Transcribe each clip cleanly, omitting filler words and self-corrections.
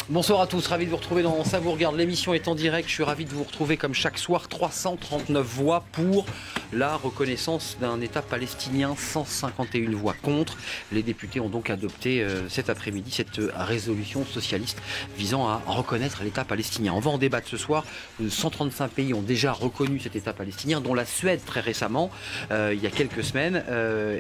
Bonsoir à tous, ravi de vous retrouver dans Ça vous regarde. L'émission est en direct, je suis ravi de vous retrouver comme chaque soir. 339 voix pour la reconnaissance d'un État palestinien, 151 voix contre. Les députés ont donc adopté cet après-midi cette résolution socialiste visant à reconnaître l'État palestinien. On va en débattre ce soir. 135 pays ont déjà reconnu cet État palestinien, dont la Suède très récemment, il y a quelques semaines.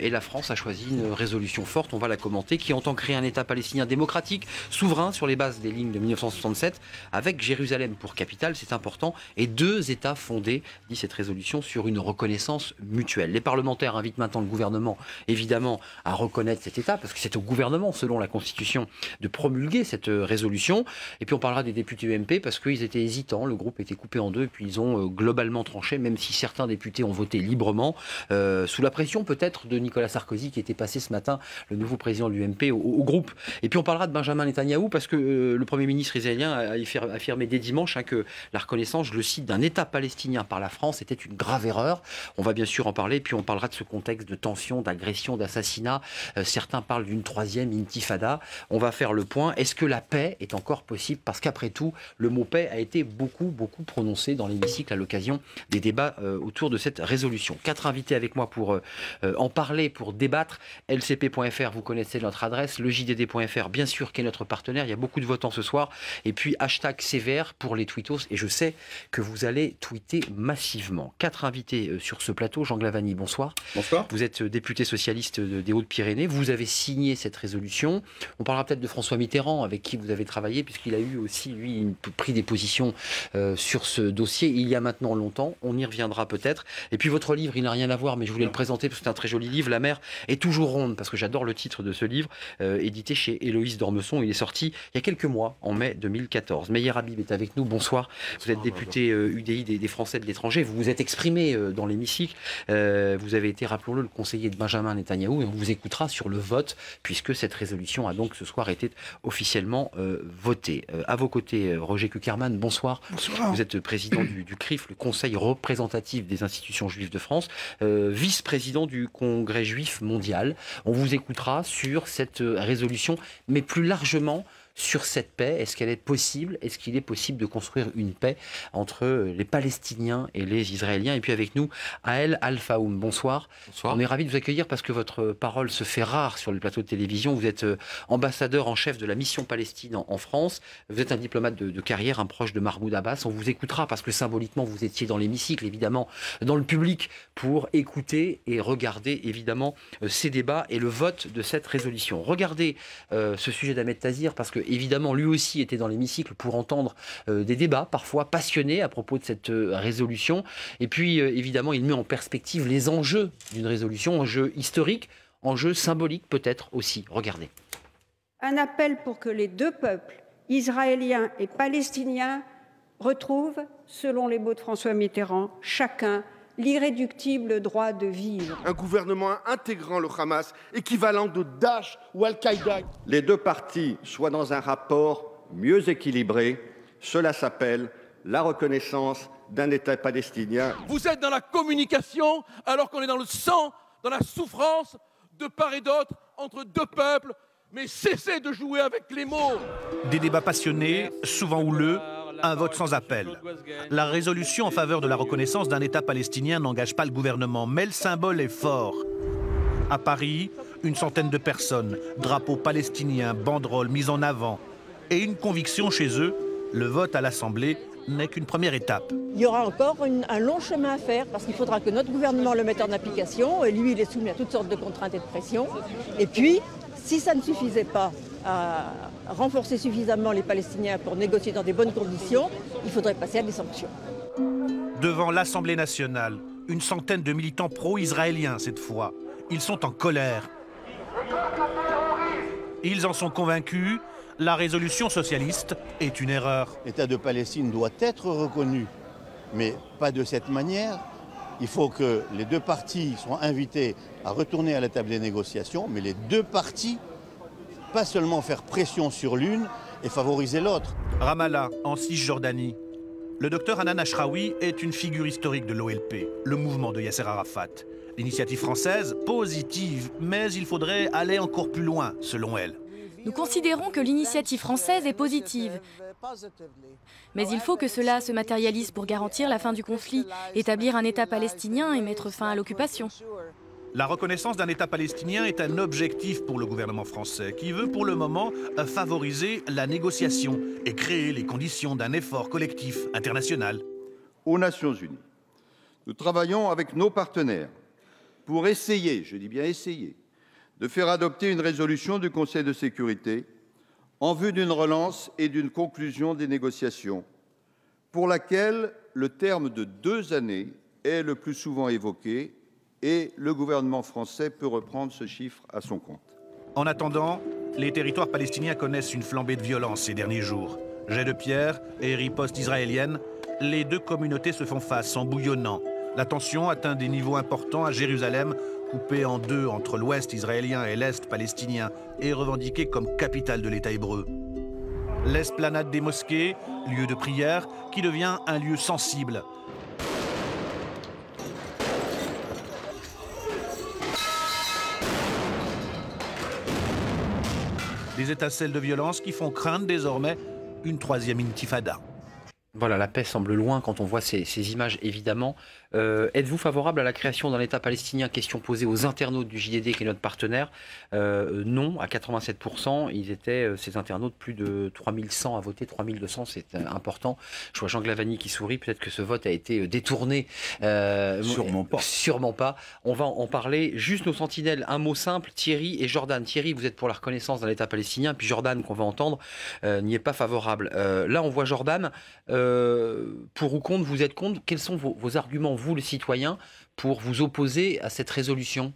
Et la France a choisi une résolution forte, on va la commenter, qui entend créer un État palestinien démocratique, souverain sur les bases des lignes de 1967, avec Jérusalem pour capitale, c'est important, et 2 États fondés, dit cette résolution, sur une reconnaissance mutuelle. Les parlementaires invitent maintenant le gouvernement, évidemment, à reconnaître cet État, parce que c'est au gouvernement, selon la Constitution, de promulguer cette résolution. Et puis on parlera des députés UMP, parce qu'ils étaient hésitants, le groupe était coupé en deux, et puis ils ont globalement tranché, même si certains députés ont voté librement, sous la pression peut-être de Nicolas Sarkozy, qui était passé ce matin, le nouveau président de l'UMP, au groupe. Et puis on parlera de Benjamin Netanyahou, parce que le Premier ministre israélien a affirmé dès dimanche que la reconnaissance, je le cite, d'un État palestinien par la France était une grave erreur. On va bien sûr en parler, puis on parlera de ce contexte de tension, d'agression, d'assassinat. Certains parlent d'une 3e intifada. On va faire le point. Est-ce que la paix est encore possible? Parce qu'après tout, le mot paix a été beaucoup prononcé dans l'hémicycle à l'occasion des débats autour de cette résolution. 4 invités avec moi pour en parler, pour débattre. lcp.fr, vous connaissez notre adresse. LeJDD.fr, bien sûr, qui est notre partenaire. Il y a beaucoup de votants ce soir. Et puis hashtag CVR pour les tweetos. Et je sais que vous allez tweeter massivement. 4 invités sur ce plateau. Jean Glavany, bonsoir. Bonsoir. Vous êtes député socialiste des Hautes-Pyrénées. Vous avez signé cette résolution. On parlera peut-être de François Mitterrand, avec qui vous avez travaillé, puisqu'il a eu aussi, lui, pris des positions sur ce dossier il y a maintenant longtemps. On y reviendra peut-être. Et puis votre livre, il n'a rien à voir, mais je voulais le présenter parce que c'est un très joli livre. La mer est toujours ronde, parce que j'adore le titre de ce livre, édité chez Héloïse d'Ormesson. Il est sorti il y a quelques mois, en mai 2014. Meyer Habib est avec nous, bonsoir. Vous êtes député UDI des Français de l'étranger, vous vous êtes exprimé dans l'hémicycle, vous avez été, rappelons-le, le conseiller de Benjamin Netanyahou, et on vous écoutera sur le vote, puisque cette résolution a donc ce soir été officiellement votée. À vos côtés, Roger Kuckerman, bonsoir. Bonsoir. Vous êtes président du CRIF, le Conseil représentatif des institutions juives de France, vice-président du Congrès juif mondial. On vous écoutera sur cette résolution, mais plus largement sur cette paix. Est-ce qu'elle est possible? Est-ce qu'il est possible de construire une paix entre les Palestiniens et les Israéliens? Et puis avec nous, Ael Al-Faoum. Bonsoir. Bonsoir. On est ravis de vous accueillir parce que votre parole se fait rare sur les plateaux de télévision. Vous êtes ambassadeur en chef de la mission Palestine en France. Vous êtes un diplomate de carrière, un proche de Mahmoud Abbas. On vous écoutera parce que symboliquement, vous étiez dans l'hémicycle, évidemment, dans le public, pour écouter et regarder, évidemment, ces débats et le vote de cette résolution. Regardez ce sujet d'Ahmed Tazir parce que évidemment, lui aussi était dans l'hémicycle pour entendre des débats parfois passionnés à propos de cette résolution. Et puis, évidemment, il met en perspective les enjeux d'une résolution, enjeux historiques, enjeux symboliques peut-être aussi. Regardez. Un appel pour que les 2 peuples, israéliens et palestiniens, retrouvent, selon les mots de François Mitterrand, chacun l'irréductible droit de vivre. Un gouvernement intégrant le Hamas, équivalent de Daesh ou Al-Qaïda. Les 2 parties soient dans un rapport mieux équilibré. Cela s'appelle la reconnaissance d'un État palestinien. Vous êtes dans la communication alors qu'on est dans le sang, dans la souffrance de part et d'autre entre 2 peuples. Mais cessez de jouer avec les mots. Des débats passionnés, souvent houleux, un vote sans appel. La résolution en faveur de la reconnaissance d'un État palestinien n'engage pas le gouvernement, mais le symbole est fort. À Paris, une centaine de personnes, drapeaux palestiniens, banderoles mises en avant. Et une conviction chez eux, le vote à l'Assemblée n'est qu'une première étape. Il y aura encore un long chemin à faire parce qu'il faudra que notre gouvernement le mette en application. Et lui, il est soumis à toutes sortes de contraintes et de pressions. Et puis, si ça ne suffisait pas à renforcer suffisamment les Palestiniens pour négocier dans des bonnes conditions, il faudrait passer à des sanctions. Devant l'Assemblée nationale, une centaine de militants pro-israéliens cette fois. Ils sont en colère. Ils en sont convaincus, la résolution socialiste est une erreur. L'État de Palestine doit être reconnu, mais pas de cette manière. Il faut que les 2 parties soient invitées à retourner à la table des négociations, mais les 2 parties, pas seulement faire pression sur l'une, et favoriser l'autre. Ramallah, en Cisjordanie. Le docteur Hanan Ashraoui est une figure historique de l'OLP, le mouvement de Yasser Arafat. L'initiative française, positive, mais il faudrait aller encore plus loin, selon elle. Nous considérons que l'initiative française est positive. Mais il faut que cela se matérialise pour garantir la fin du conflit, établir un État palestinien et mettre fin à l'occupation. La reconnaissance d'un État palestinien est un objectif pour le gouvernement français, qui veut pour le moment favoriser la négociation et créer les conditions d'un effort collectif international. Aux Nations Unies, nous travaillons avec nos partenaires pour essayer, je dis bien essayer, de faire adopter une résolution du Conseil de sécurité en vue d'une relance et d'une conclusion des négociations, pour laquelle le terme de 2 années est le plus souvent évoqué, et le gouvernement français peut reprendre ce chiffre à son compte. En attendant, les territoires palestiniens connaissent une flambée de violence ces derniers jours. Jets de pierre et ripostes israéliennes, les deux communautés se font face en bouillonnant. La tension atteint des niveaux importants à Jérusalem, coupée en deux entre l'ouest israélien et l'est palestinien, et revendiquée comme capitale de l'État hébreu. L'esplanade des mosquées, lieu de prière, qui devient un lieu sensible. Des étincelles de violence qui font craindre désormais une 3e intifada. Voilà, la paix semble loin quand on voit ces images, évidemment. Êtes-vous favorable à la création d'un État palestinien? Question posée aux internautes du JDD, qui est notre partenaire. Non, à 87%. Ils étaient, ces internautes, plus de 3100 à voter, 3200, c'est important. Je vois Jean Glavany qui sourit, peut-être que ce vote a été détourné. Sûrement pas. Sûrement pas. On va en parler. Juste nos sentinelles, un mot simple, Thierry et Jordan. Thierry, vous êtes pour la reconnaissance d'un État palestinien, puis Jordan, qu'on va entendre, n'y est pas favorable. Là, on voit Jordan. Pour ou contre, vous êtes contre. Quels sont vos arguments, vous, les citoyens, pour vous opposer à cette résolution?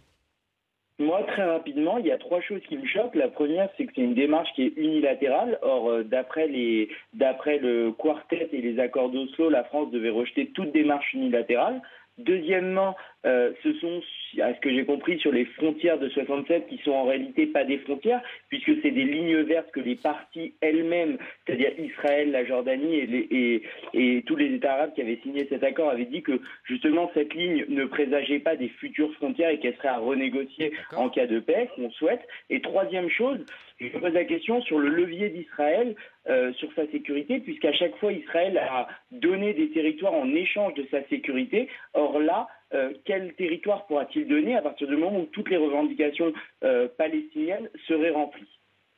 Moi, très rapidement, il y a 3 choses qui me choquent. La première, c'est que c'est une démarche qui est unilatérale. Or, d'après le quartet et les accords d'Oslo, la France devait rejeter toute démarche unilatérale. Deuxièmement, ce sont, à ce que j'ai compris, sur les frontières de 67 qui sont en réalité pas des frontières, puisque c'est des lignes vertes que les parties elles-mêmes, c'est-à-dire Israël, la Jordanie et tous les États arabes qui avaient signé cet accord avaient dit que justement cette ligne ne présageait pas des futures frontières et qu'elle serait à renégocier en cas de paix, qu'on souhaite. Et troisième chose, je me pose la question sur le levier d'Israël sur sa sécurité, puisqu'à chaque fois Israël a donné des territoires en échange de sa sécurité. Or là, quel territoire pourra-t-il donner à partir du moment où toutes les revendications palestiniennes seraient remplies?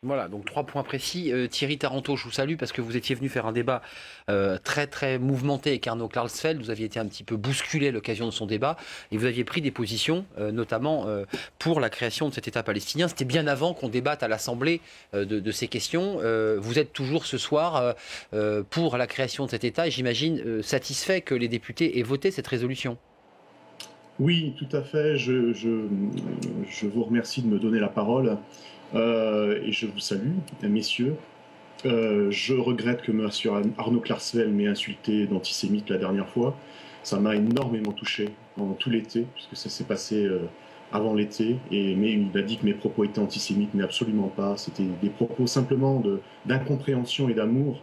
Voilà, donc 3 points précis. Thierry Taranto, je vous salue parce que vous étiez venu faire un débat très très mouvementé avec Arnaud Klarsfeld. Vous aviez été un petit peu bousculé à l'occasion de son débat et vous aviez pris des positions, notamment pour la création de cet État palestinien. C'était bien avant qu'on débatte à l'Assemblée de ces questions. Vous êtes toujours ce soir pour la création de cet État et j'imagine satisfait que les députés aient voté cette résolution. Oui, tout à fait. Je vous remercie de me donner la parole. Et je vous salue, messieurs. Je regrette que M. Arnaud Klarsfeld m'ait insulté d'antisémite la dernière fois. Ça m'a énormément touché pendant tout l'été, puisque ça s'est passé avant l'été. Mais il a dit que mes propos étaient antisémites, mais absolument pas. C'était des propos simplement d'incompréhension et d'amour,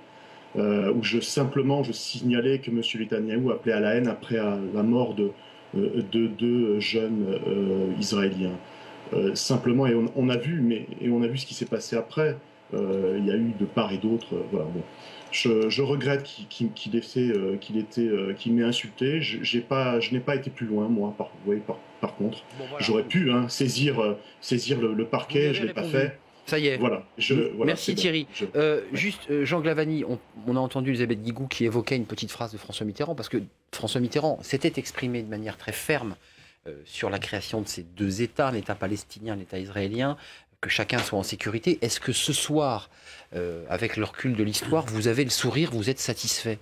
où je signalais que M. Netanyahou appelait à la haine après la mort de 2 jeunes Israéliens. Simplement, et on a vu ce qui s'est passé après. Il y a eu de part et d'autre. Voilà, bon. Je regrette qu'il m'ait insulté. Je n'ai pas été plus loin, moi. Par contre, bon, voilà. J'aurais pu saisir le parquet. Je l'ai pas fait. Ça y est. Voilà. Merci Thierry. Juste, Jean Glavany, on a entendu Elisabeth Guigou qui évoquait une petite phrase de François Mitterrand, parce que François Mitterrand s'était exprimé de manière très ferme sur la création de ces 2 États, l'État palestinien, l'État israélien, que chacun soit en sécurité. Est-ce que ce soir, avec le recul de l'histoire, vous avez le sourire, vous êtes satisfait?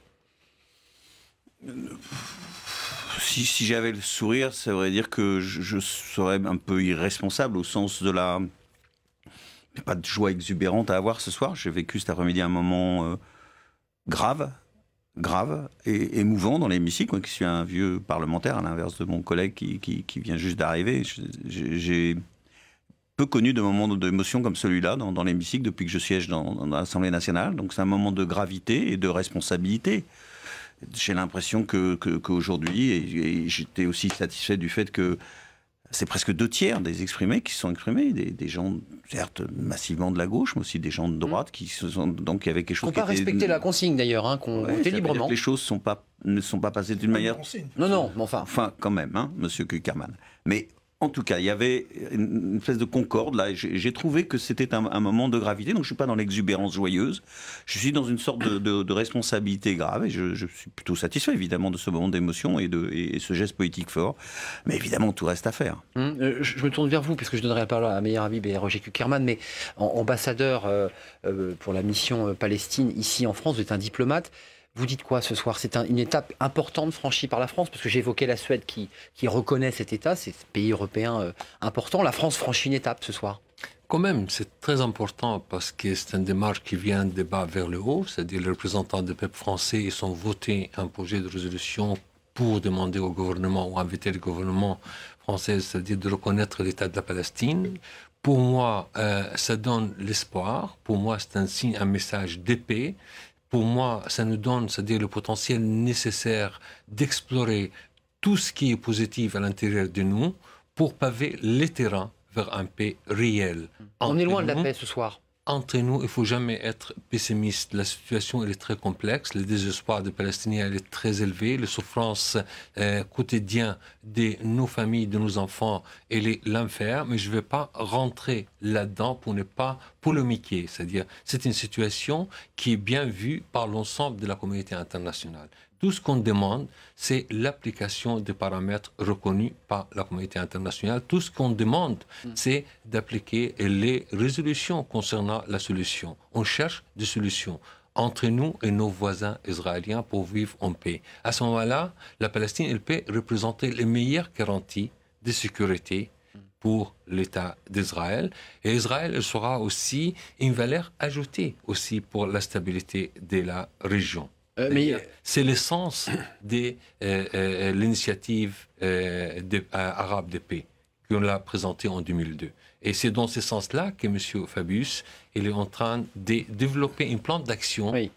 Si j'avais le sourire, ça voudrait dire que je serais un peu irresponsable au sens de la... pas de joie exubérante à avoir ce soir. J'ai vécu cet après-midi un moment grave et émouvant dans l'hémicycle. Moi qui suis un vieux parlementaire, à l'inverse de mon collègue qui vient juste d'arriver. peu connu de moments d'émotion comme celui-là dans l'hémicycle depuis que je siège dans l'Assemblée nationale. Donc c'est un moment de gravité et de responsabilité. J'ai l'impression qu'aujourd'hui, et j'étais aussi satisfait du fait que c'est presque 2/3 des exprimés qui se sont exprimés, des gens, certes, massivement de la gauche, mais aussi des gens de droite qui se sont... Donc il y avait quelque chose qui n'a pas respecté la consigne d'ailleurs, hein, qu'on votait librement. Les choses ne sont pas passées d'une manière... Non, mais enfin... Enfin, quand même, hein, monsieur Kuckerman. Mais... En tout cas, il y avait une espèce de concorde là. J'ai trouvé que c'était un moment de gravité. Donc, je ne suis pas dans l'exubérance joyeuse. Je suis dans une sorte de responsabilité grave. Et je suis plutôt satisfait, évidemment, de ce moment d'émotion et ce geste politique fort. Mais évidemment, tout reste à faire. Je me tourne vers vous, puisque je donnerai la parole à Meir Habib et Roger Kuckerman. Mais ambassadeur pour la mission Palestine ici en France, vous êtes un diplomate. Vous dites quoi ce soir? C'est une étape importante franchie par la France, parce que j'évoquais la Suède qui reconnaît cet État, c'est un pays européen important. La France franchit une étape ce soir. Quand même, c'est très important parce que c'est une démarche qui vient de bas vers le haut, c'est-à-dire les représentants du peuple français, ils ont voté un projet de résolution pour demander au gouvernement ou inviter le gouvernement français, c'est-à-dire de reconnaître l'État de la Palestine. Pour moi, ça donne l'espoir. Pour moi, c'est un signe, un message de paix. Pour moi, ça nous donne, c'est-à-dire le potentiel nécessaire d'explorer tout ce qui est positif à l'intérieur de nous pour paver les terrains vers un paix réel. On est loin de la paix ce soir. Entre nous, il ne faut jamais être pessimiste. La situation elle est très complexe. Le désespoir des Palestiniens elle est très élevé. Les souffrances quotidiennes de nos familles, de nos enfants, elle est l'enfer. Mais je ne vais pas rentrer là-dedans pour ne pas polémiquer. C'est-à-dire, c'est une situation qui est bien vue par l'ensemble de la communauté internationale. Tout ce qu'on demande, c'est l'application des paramètres reconnus par la communauté internationale. Tout ce qu'on demande, c'est d'appliquer les résolutions concernant la solution. On cherche des solutions entre nous et nos voisins israéliens pour vivre en paix. À ce moment-là, la Palestine, elle peut représenter les meilleures garanties de sécurité pour l'État d'Israël. Et Israël elle sera aussi une valeur ajoutée aussi pour la stabilité de la région. C'est l'essence de l'initiative arabe de paix qu'on l'a présentée en 2002. Et c'est dans ce sens-là que M. Fabius il est en train de développer un plan d'action. Oui.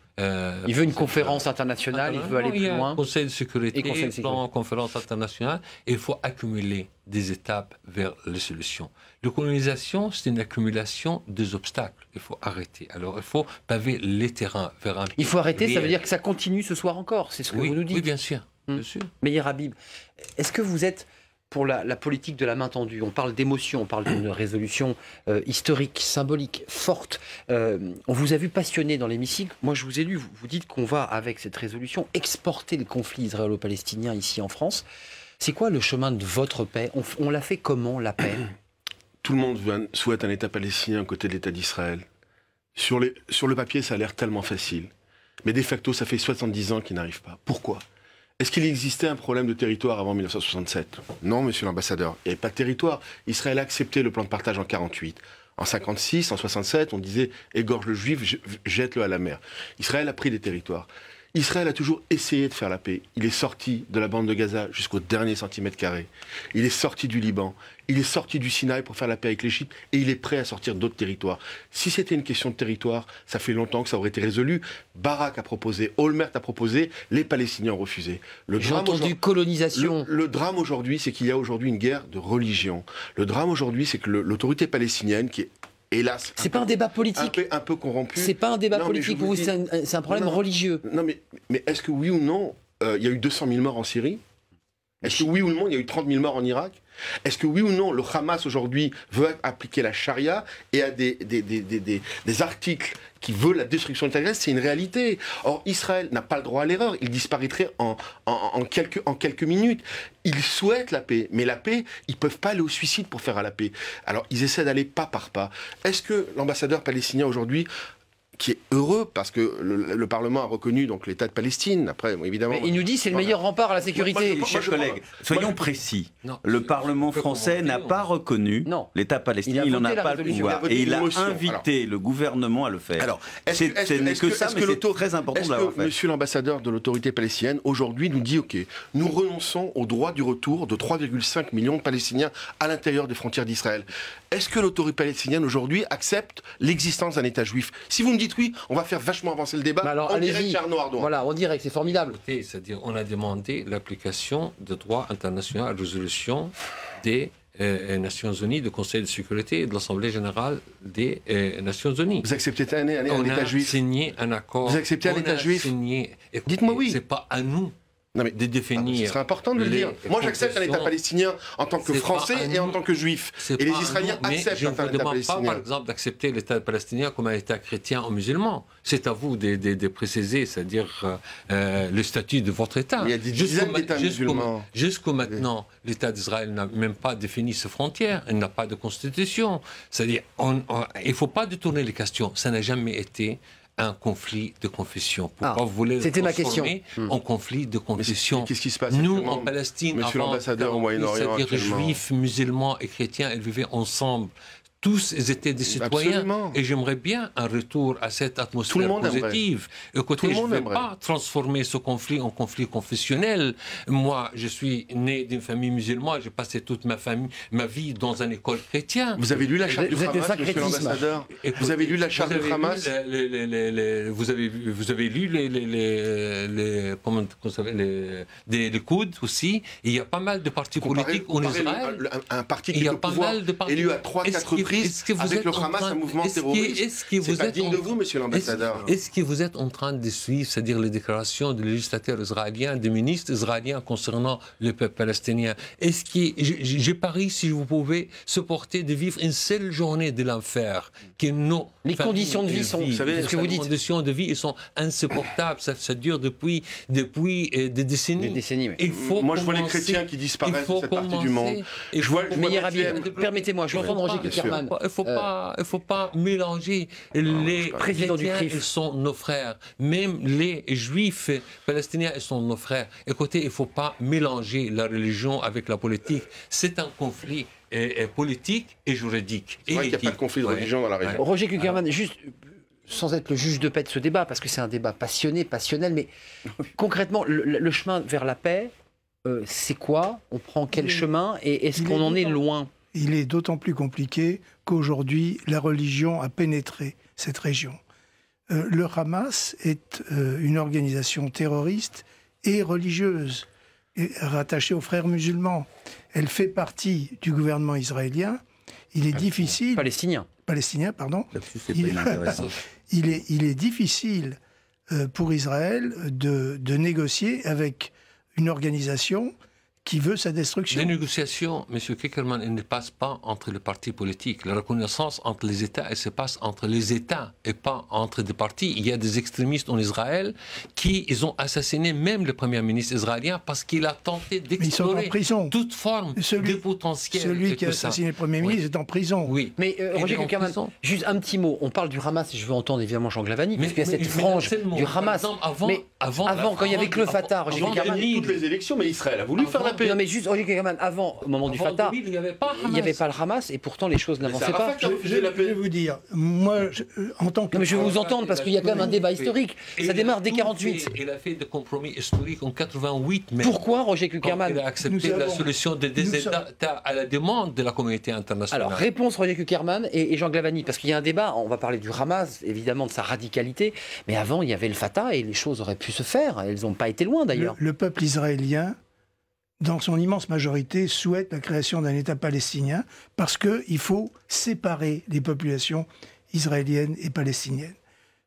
Il veut une conférence internationale, il veut aller plus loin. Conseil de sécurité, plan conférence internationale. Il faut accumuler des étapes vers les solutions. La colonisation, c'est une accumulation des obstacles. Il faut arrêter. Alors, il faut paver les terrains vers un... Il faut arrêter, ça veut dire que ça continue ce soir encore. C'est ce que vous nous dites. Oui, bien sûr. Bien sûr. Meir Habib, est-ce que vous êtes pour la politique de la main tendue? On parle d'émotion, on parle d'une résolution historique, symbolique, forte. On vous a vu passionné dans l'hémicycle. Moi, je vous ai lu, vous dites qu'on va, avec cette résolution, exporter le conflit israélo-palestinien ici en France. C'est quoi le chemin de votre paix? On l'a fait comment, la paix? Tout le monde souhaite un État palestinien à côté de l'État d'Israël. Sur le papier, ça a l'air tellement facile. Mais de facto, ça fait 70 ans qu'il n'arrive pas. Pourquoi? Est-ce qu'il existait un problème de territoire avant 1967? Non, monsieur l'ambassadeur. Il n'y avait pas de territoire. Israël a accepté le plan de partage en 1948. En 1956, en 1967, on disait « égorge le juif, jette-le à la mer ». Israël a pris des territoires. Israël a toujours essayé de faire la paix. Il est sorti de la bande de Gaza jusqu'au dernier centimètre carré. Il est sorti du Liban. Il est sorti du Sinaï pour faire la paix avec l'Égypte. Et il est prêt à sortir d'autres territoires. Si c'était une question de territoire, ça fait longtemps que ça aurait été résolu. Barak a proposé, Olmert a proposé, les Palestiniens ont refusé. J'ai entendu colonisation. Le drame aujourd'hui, c'est qu'il y a aujourd'hui une guerre de religion. Le drame aujourd'hui, c'est que l'autorité palestinienne, qui est hélas, c'est pas un débat politique. Un peu corrompu. C'est pas un débat politique pour vous, c'est un problème religieux. Non, mais est-ce que oui ou non, il y a eu 200 000 morts en Syrie? Est-ce que oui ou non, il y a eu 30 000 morts en Irak? Est-ce que oui ou non, le Hamas aujourd'hui veut appliquer la charia et a des articles qui veulent la destruction de l'État? C'est une réalité. Or, Israël n'a pas le droit à l'erreur. Il disparaîtrait en quelques minutes. Ils souhaitent la paix, mais la paix, ils ne peuvent pas aller au suicide pour faire à la paix. Alors, ils essaient d'aller pas par pas. Est-ce que l'ambassadeur palestinien aujourd'hui, qui est heureux parce que le Parlement a reconnu donc l'État de Palestine. Après, évidemment. Mais il nous dit c'est le meilleur rempart à la sécurité. Chers collègues, soyons précis. Le Parlement français n'a pas reconnu l'État palestinien. Il n'en a pas le pouvoir. Et il a invité le gouvernement à le faire. Alors, ce n'est que ça, mais c'est très important de l'avoir fait. Monsieur l'ambassadeur de l'autorité palestinienne, aujourd'hui, nous dit OK, nous renonçons au droit du retour de 3,5 millions de Palestiniens à l'intérieur des frontières d'Israël. Est-ce que l'autorité palestinienne aujourd'hui accepte l'existence d'un État juif? Si vous me dites oui, on va faire vachement avancer le débat. Alors, on dirait que Arnaud Ardouin. Voilà, on dirait que c'est formidable. C'est-à-dire, on a demandé l'application de droit international à résolution des Nations Unies, du Conseil de sécurité et de l'Assemblée générale des Nations Unies. Vous acceptez un État juif? On a signé un accord. Vous acceptez un État juif? Dites-moi oui. C'est pas à nous. de définir. Ce serait important de le dire. Moi, j'accepte un État palestinien en tant que Français et en tant que Juif. Et les Israéliens acceptent un État palestinien. Je ne vous demande pas, par exemple, d'accepter l'État palestinien comme un État chrétien ou musulman. C'est à vous de préciser, c'est-à-dire le statut de votre État. Il y a des dizaines d'États musulmans. Jusqu'au maintenant, l'État d'Israël n'a même pas défini ses frontières. Il n'a pas de constitution. C'est-à-dire, il ne faut pas détourner les questions. Ça n'a jamais été un conflit de confession. Pourquoi vous voulez le transformer en conflit de confession? Qu'est-ce qui se passe? Nous, en Palestine, Monsieur l'ambassadeur au Moyen-Orient, c'est-à-dire juifs, musulmans et chrétiens, ils vivaient ensemble. Tous étaient des citoyens. Absolument. Et j'aimerais bien un retour à cette atmosphère positive. Écoutez, je ne vais pas transformer ce conflit en conflit confessionnel. Moi, je suis né d'une famille musulmane. J'ai passé toute ma vie dans une école chrétienne. Vous avez lu la charte du Hamas, monsieur l'ambassadeur? Vous avez lu la charte du Hamas? Vous avez lu les coudes aussi. Il y a pas mal de partis politiques en Israël. Un parti qui est au pouvoir, élu à 3-4 reprises. Avec le Hamas, un mouvement terroriste, c'est pas digne de vous, monsieur l'ambassadeur. Est-ce que vous êtes en train de suivre, c'est-à-dire les déclarations des législateurs israéliens, des ministres israéliens concernant le peuple palestinien? Est-ce que, j'ai pari, si vous pouvez, supporter de vivre une seule journée de l'enfer? Les conditions de vie sont, vous savez, ce que vous dites. Les conditions de vie sont insupportables. Ça dure depuis des décennies. Moi, je vois les chrétiens qui disparaissent de cette partie du monde. Permettez-moi, je vais entendre Roger Kuckerman. Il ne faut pas mélanger les chrétiens, ils sont nos frères. Même les juifs palestiniens, ils sont nos frères. Écoutez, il ne faut pas mélanger la religion avec la politique. C'est un conflit politique et juridique. C'est vrai qu'il n'y a pas de conflit de religion dans la région. Roger Kuckerman, juste sans être le juge de paix de ce débat, parce que c'est un débat passionné, passionnel, mais concrètement, le chemin vers la paix, c'est quoi? On prend quel chemin? Et est-ce qu'on en est loin? Il est d'autant plus compliqué qu'aujourd'hui, la religion a pénétré cette région. Le Hamas est une organisation terroriste et religieuse, rattachée aux frères musulmans. Elle fait partie du gouvernement israélien. Il est difficile... Palestinien, pardon. Il est difficile pour Israël de négocier avec une organisation qui veut sa destruction. Les négociations, M. Kuckerman, elles ne passent pas entre les partis politiques. La reconnaissance entre les États, elle se passe entre les États et pas entre des partis. Il y a des extrémistes en Israël ils ont assassiné même le Premier ministre israélien parce qu'il a tenté d'explorer toute forme de potentiel. Celui qui a assassiné le Premier ministre est en prison. Oui. Mais Roger Kuckerman, juste un petit mot. On parle du Hamas et je veux entendre évidemment Jean Glavany, parce qu'il y a cette frange du Hamas. Avant, quand il y avait que le Fatah, Roger Kuckerman... toutes les élections, mais Israël a voulu faire la paix. Non, mais juste, Roger Kuckerman, au moment du Fatah, il n'y avait pas le Hamas et pourtant les choses n'avançaient pas. Je vais vous dire, moi, en tant que... Non, mais je vais vous entendre parce qu'il y a quand même un débat historique. Ça démarre dès 48. Il a fait des compromis historiques en 88. Mais pourquoi, Roger Kuckerman? Il a accepté la solution des États à la demande de la communauté internationale. Alors, réponse Roger Kuckerman et Jean Glavany, parce qu'il y a un débat, on va parler du Hamas, évidemment de sa radicalité, mais avant, il y avait le Fatah et les choses auraient pu se faire. Elles n'ont pas été loin, d'ailleurs. Le peuple israélien, dans son immense majorité, souhaite la création d'un État palestinien parce qu'il faut séparer les populations israéliennes et palestiniennes.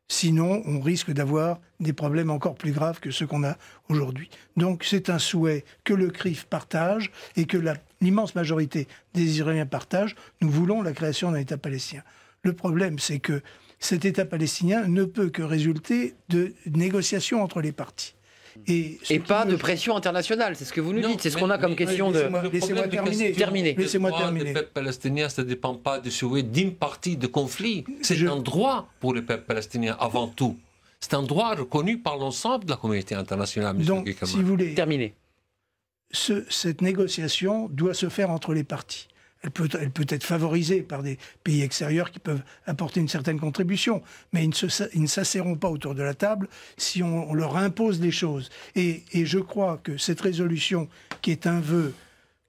Sinon, on risque d'avoir des problèmes encore plus graves que ceux qu'on a aujourd'hui. Donc c'est un souhait que le CRIF partage et que l'immense majorité des Israéliens partagent. Nous voulons la création d'un État palestinien. Le problème, c'est que cet État palestinien ne peut que résulter de négociations entre les parties. Et pas de pression internationale, c'est ce que vous nous dites, c'est ce qu'on a comme question de... Laissez-moi terminer. Le droit du peuple palestinien, ça ne dépend pas du souhait d'une partie de conflit. C'est un droit pour le peuple palestinien avant tout. C'est un droit reconnu par l'ensemble de la communauté internationale. Donc, si vous voulez... Terminé. Cette négociation doit se faire entre les parties. Elle peut être favorisée par des pays extérieurs qui peuvent apporter une certaine contribution, mais ils ne s'asserront pas autour de la table si on leur impose des choses. Et je crois que cette résolution, qui est un vœu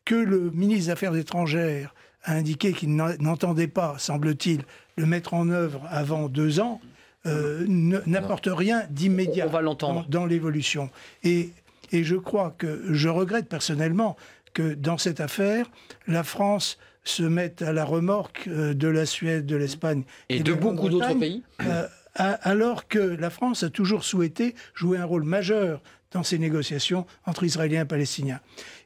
que le ministre des Affaires étrangères a indiqué qu'il n'entendait pas, semble-t-il, le mettre en œuvre avant 2 ans, n'apporte rien d'immédiat dans l'évolution. Et je crois que je regrette personnellement que dans cette affaire, la France se mette à la remorque de la Suède, de l'Espagne et de beaucoup d'autres pays, alors que la France a toujours souhaité jouer un rôle majeur dans ces négociations entre Israéliens et Palestiniens.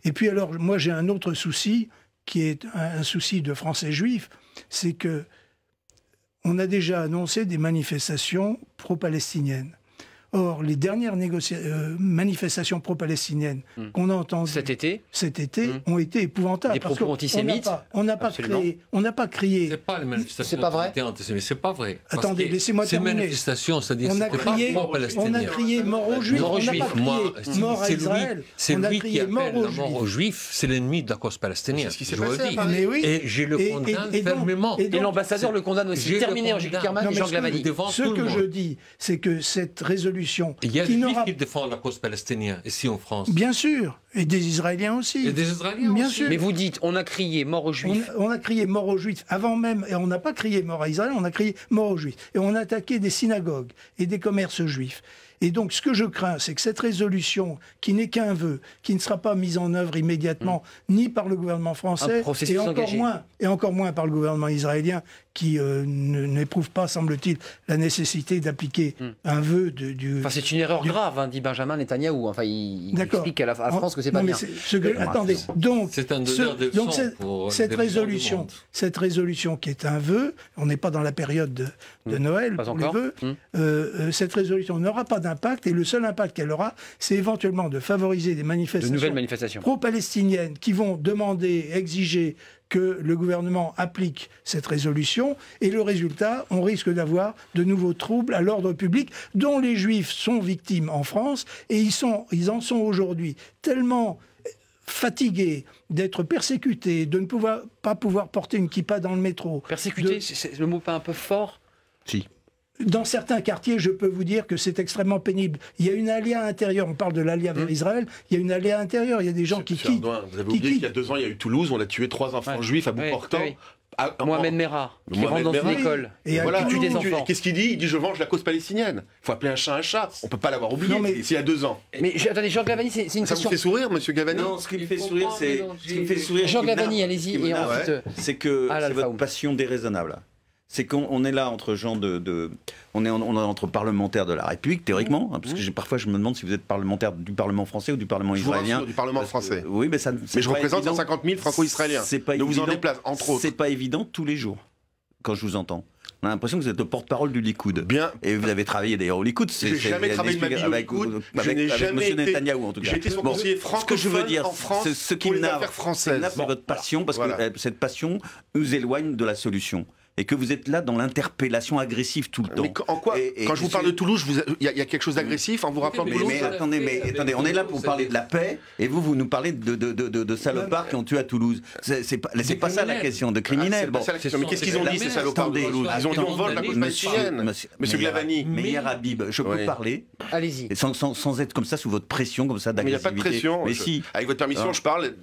Et puis alors, moi j'ai un autre souci, qui est un souci de Français juifs, c'est que on a déjà annoncé des manifestations pro-palestiniennes. Or, les dernières manifestations pro-palestiniennes qu'on a entendues cet été ont été épouvantables. Des propos antisémites. On n'a pas crié. C'est pas les manifestations. C'est pas vrai. C'est pas vrai. Attendez, laissez-moi terminer. Ces manifestations, c'est-à-dire on a crié mort aux Juifs. On n'a pas crié mort à Israël. C'est lui qui appelle la mort aux Juifs. C'est l'ennemi de la cause palestinienne. C'est ce qui s'est passé. Et je le condamne fermement. Et l'ambassadeur le condamne aussi. Terminé, Angélique Herman et Jean Glavany. Ce que je dis, c'est que cette résolution... Il y a des Juifs qui défendent la cause palestinienne ici en France. Bien sûr, et des Israéliens aussi. Et des Israéliens bien aussi. sûr. Mais vous dites, on a crié mort aux Juifs. On a crié mort aux Juifs avant même, et on n'a pas crié mort à Israël, on a crié mort aux Juifs. Et on a attaqué des synagogues et des commerces juifs. Et donc, ce que je crains, c'est que cette résolution, qui n'est qu'un vœu, qui ne sera pas mise en œuvre immédiatement, ni par le gouvernement français, et encore moins par le gouvernement israélien, qui n'éprouve pas, semble-t-il, la nécessité d'appliquer un vœu du... Enfin, c'est une erreur grave, dit Benjamin Netanyahou. Enfin, il explique à la France que c'est pas bien. Attendez, donc, c'est un donneur de leçons pour cette résolution qui est un vœu, on n'est pas dans la période de Noël pour les vœux, cette résolution n'aura pas d'impact, et le seul impact qu'elle aura, c'est éventuellement de favoriser des manifestations pro-palestiniennes qui vont demander, exiger que le gouvernement applique cette résolution, et le résultat, on risque d'avoir de nouveaux troubles à l'ordre public dont les Juifs sont victimes en France, et ils en sont aujourd'hui tellement fatigués d'être persécutés, de ne pas pouvoir porter une kippa dans le métro. Persécutés, c'est le mot pas un peu fort? Si. Dans certains quartiers, je peux vous dire que c'est extrêmement pénible. Il y a une aléa intérieure, on parle de l'aléa vers Israël, il y a une aléa intérieure, il y a des gens qui quittent. Vous avez oublié qu'il y a 2 ans, il y a eu Toulouse, on a tué 3 enfants juifs à bout portant. Mohamed Merah, qui rentre dans une école et voilà, tue des enfants. Qu'est-ce qu'il dit? Il dit je venge la cause palestinienne. Il faut appeler un chat un chat. On ne peut pas l'avoir oublié. S'il y a 2 ans. Mais attendez, Jean Glavany, c'est une question. Ça vous fait sourire, monsieur Glavany? Non, ce qui me fait sourire, c'est... Jean Glavany, allez-y. Et ensuite... C'est que c'est votre passion déraisonnable. C'est qu'on est là entre gens on est entre parlementaires de la République, théoriquement, parce que parfois je me demande si vous êtes parlementaire du Parlement français ou du Parlement israélien. Du Parlement français. Oui, mais ça. Mais je représente 150 000 franco-israéliens. Ne vous en déplace, entre autres. C'est pas évident tous les jours quand je vous entends. On a l'impression que vous êtes le porte-parole du Likoud. Bien. Et vous avez travaillé d'ailleurs au Likoud. Je n'ai jamais travaillé de ma vie au Likoud. Avec M. Netanyahou, en tout cas. J'ai été son conseiller francophone en France pour les affaires françaises. C'est votre passion, parce que cette passion nous éloigne de la solution. Et que vous êtes là dans l'interpellation agressive tout le temps. Mais en quoi quand je vous parle de Toulouse, il y a quelque chose d'agressif en vous rappelant de Toulouse? Mais attendez, on est là pour parler de la paix, et vous nous parlez de salopards qui ont tué à Toulouse. C'est pas ça la question, de criminels. Mais qu'est-ce qu'ils ont dit, ces salopards de Toulouse? Ils ont dit on vole la cause palestinienne. Monsieur Glavany. Meilleur Habib, je peux parler? Allez-y. Sans être comme ça, sous votre pression, comme ça, d'agressivité. Mais il n'y a pas de pression. Mais si. Avec votre permission, je parle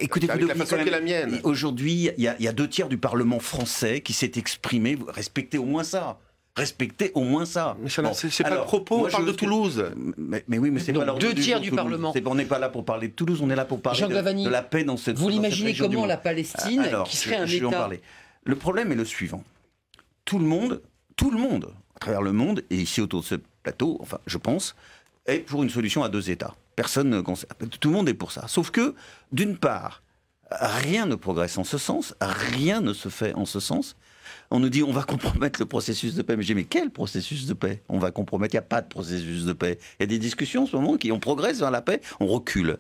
écoutez, avec la façon qui est la mienne. Aujourd'hui, il y a 2 tiers du Parlement français qui s'est exprimé. Respectez au moins ça. Respectez au moins ça. Mais c'est pas le propos, on parle de Toulouse. Mais oui, mais c'est pas l'ordre 2 tiers du Parlement. On n'est pas là pour parler de Toulouse, on est là pour parler de la paix dans cette région. Vous l'imaginez comment la Palestine, qui serait un État? Le problème est le suivant. Tout le monde, à travers le monde, et ici autour de ce plateau, enfin, je pense, est pour une solution à 2 États. Tout le monde est pour ça. Sauf que, d'une part, rien ne progresse en ce sens, rien ne se fait en ce sens. On nous dit on va compromettre le processus de paix. Mais je dis mais quel processus de paix on va compromettre? Il n'y a pas de processus de paix. Il y a des discussions en ce moment on progresse vers la paix, on recule.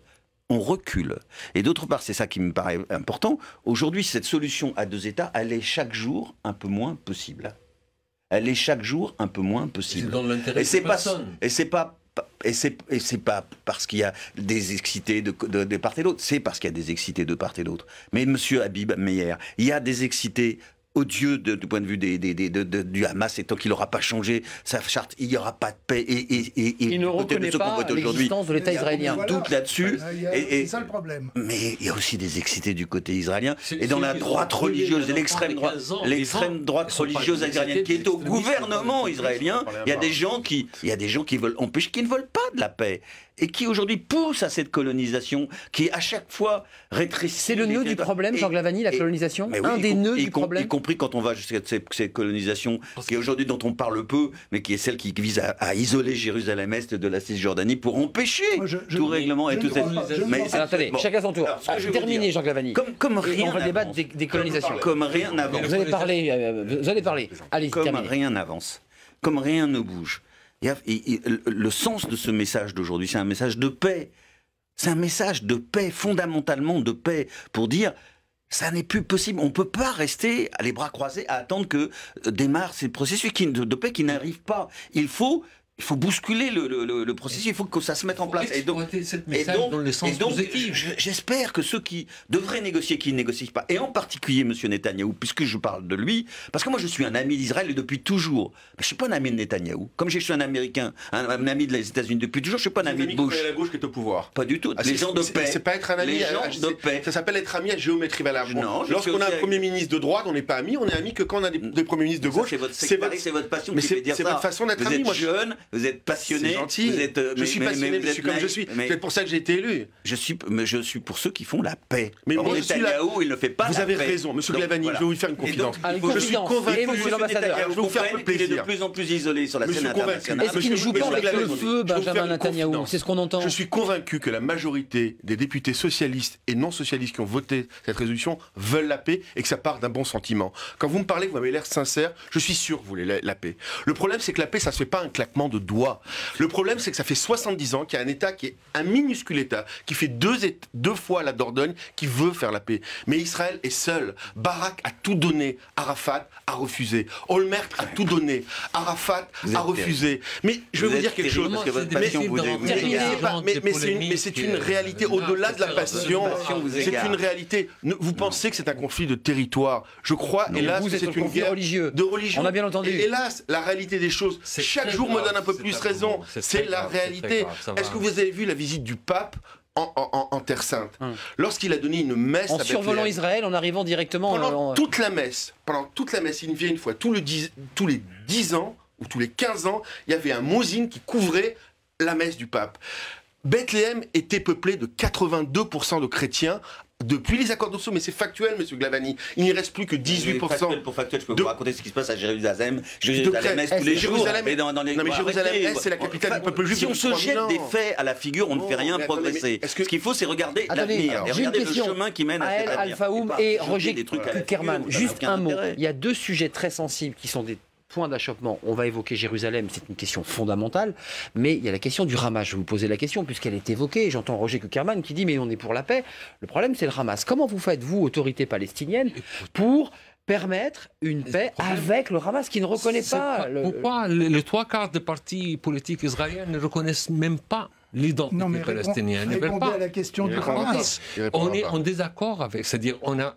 On recule. Et d'autre part, c'est ça qui me paraît important, aujourd'hui, cette solution à 2 États, elle est chaque jour un peu moins possible. Elle est chaque jour un peu moins possible. C'est dans l'intérêt de personne. Et c'est pas parce qu'il y a des excités de part et d'autre, c'est parce qu'il y a des excités de part et d'autre. Mais monsieur Habib Meyer, il y a des excités odieux du point de vue du Hamas, et tant qu'il n'aura pas changé sa charte, il n'y aura pas de paix. Il ne reconnaît pas l'existence de l'État israélien. Tout là-dessus. C'est ça le problème. Mais il y a aussi des excités du côté israélien. Et dans la droite religieuse et l'extrême droite religieuse israélienne qui est au gouvernement israélien, il y a des gens qui veulent empêcher, qui ne veulent pas de la paix. Et qui aujourd'hui poussent à cette colonisation, qui à chaque fois rétrécit. C'est le nœud du problème, Jean Glavany, la colonisation. Un des nœuds du problème. Y compris quand on va jusqu'à cette colonisation, qui est aujourd'hui dont on parle peu, mais qui est celle qui vise à isoler Jérusalem-Est de la Cisjordanie pour empêcher tout règlement et toute cette. Attendez, chacun son tour. Terminé, Jean Glavany. Comme rien. On va débattre des colonisations. Comme rien n'avance. Vous allez parler. Allez, comme rien n'avance. Comme rien ne bouge. Le sens de ce message d'aujourd'hui, c'est un message de paix. C'est un message de paix, fondamentalement de paix, pour dire ça n'est plus possible. On ne peut pas rester les bras croisés à attendre que démarre ces processus de paix qui n'arrivent pas. Il faut bousculer le processus, il faut que ça se mette en place. Et donc j'espère que ceux qui devraient négocier, qui ne négocient pas, et en particulier M. Netanyahou, puisque je parle de lui, parce que moi je suis un ami d'Israël et depuis toujours. Mais je ne suis pas un ami de Netanyahou. Comme je suis un Américain, un ami des États-Unis depuis toujours, je ne suis pas un ami de Bush. C'est la gauche qui est au pouvoir. Pas du tout. Les gens de paix. C'est pas être un ami. Les gens de paix. Ça s'appelle être ami à géométrie variable. Lorsqu'on a un Premier ministre de droite, on n'est pas ami, on est ami que quand on a des Premiers ministres de gauche. C'est votre passion qui fait dire ça. C'est votre façon d'être ami. Vous êtes jeune, vous êtes passionné. C'est gentil. Je suis passionné, je suis comme je suis. C'est pour ça que j'ai été élu. Je suis pour ceux qui font la paix. Mais moi, Netanyahou, il ne fait pas la paix. Vous avez raison, Monsieur Glavany, je vais vous faire une confidence. Je suis convaincu, Monsieur l'ambassadeur, je vais vous faire plaisir. Il est de plus en plus isolé sur la scène internationale. Est-ce qu'il ne joue pas avec le feu, Benjamin Netanyahou? C'est ce qu'on entend. Je suis convaincu que la majorité des députés socialistes et non socialistes qui ont voté cette résolution veulent la paix et que ça part d'un bon sentiment. Quand vous me parlez, vous avez l'air sincère, je suis sûr que vous voulez la paix. Le problème, c'est que la paix, ça ne se fait pas un claquement de doigts. Le problème, c'est que ça fait 70 ans qu'il y a un État qui est un minuscule État, qui fait deux fois la Dordogne, qui veut faire la paix. Mais Israël est seul. Barak a tout donné. Arafat a refusé. Olmert a tout donné. Arafat a refusé. Mais je vais vous dire quelque chose. Mais c'est une réalité au-delà de la passion. C'est une réalité. Vous pensez que c'est un conflit de territoire. Je crois, hélas, que c'est une guerre de religion. On a bien entendu. Et hélas, la réalité des choses, chaque jour me donne un peu plus raison. C'est la réalité. Est-ce que vous avez vu la visite du pape en Terre Sainte, lorsqu'il a donné une messe en survolant Israël, en arrivant directement pendant toute la messe, il vient une fois tous les 10 ans ou tous les 15 ans, il y avait un mousine qui couvrait la messe du pape. Bethléem était peuplé de 82% de chrétiens depuis les accords d'Oslo, mais c'est factuel, monsieur Glavany. Il n'y reste plus que 18%. Pour factuel, je peux vous raconter ce qui se passe à Jérusalem. Jérusalem-Est tous les jours. Non, mais Jérusalem-Est, c'est la capitale du peuple juif. Si on se jette des faits à la figure, on ne fait rien progresser. Ce qu'il faut, c'est regarder l'avenir. Regarder le chemin qui mène à cet avenir. Al-Faoum et Roger Kerman. Juste un mot. Il y a deux sujets très sensibles qui sont des point d'achoppement. On va évoquer Jérusalem, c'est une question fondamentale, mais il y a la question du Hamas. Je vais vous poser la question, puisqu'elle est évoquée. J'entends Roger Kuckerman qui dit, mais on est pour la paix. Le problème, c'est le Hamas. Comment vous faites, vous, autorité palestinienne, pour permettre une paix avec le Hamas qui ne reconnaît pas... Pourquoi les 3/4 des partis politiques israéliens ne reconnaissent même pas l'identité palestinienne? Répondez à la question du Hamas. On est en désaccord avec, c'est-à-dire on a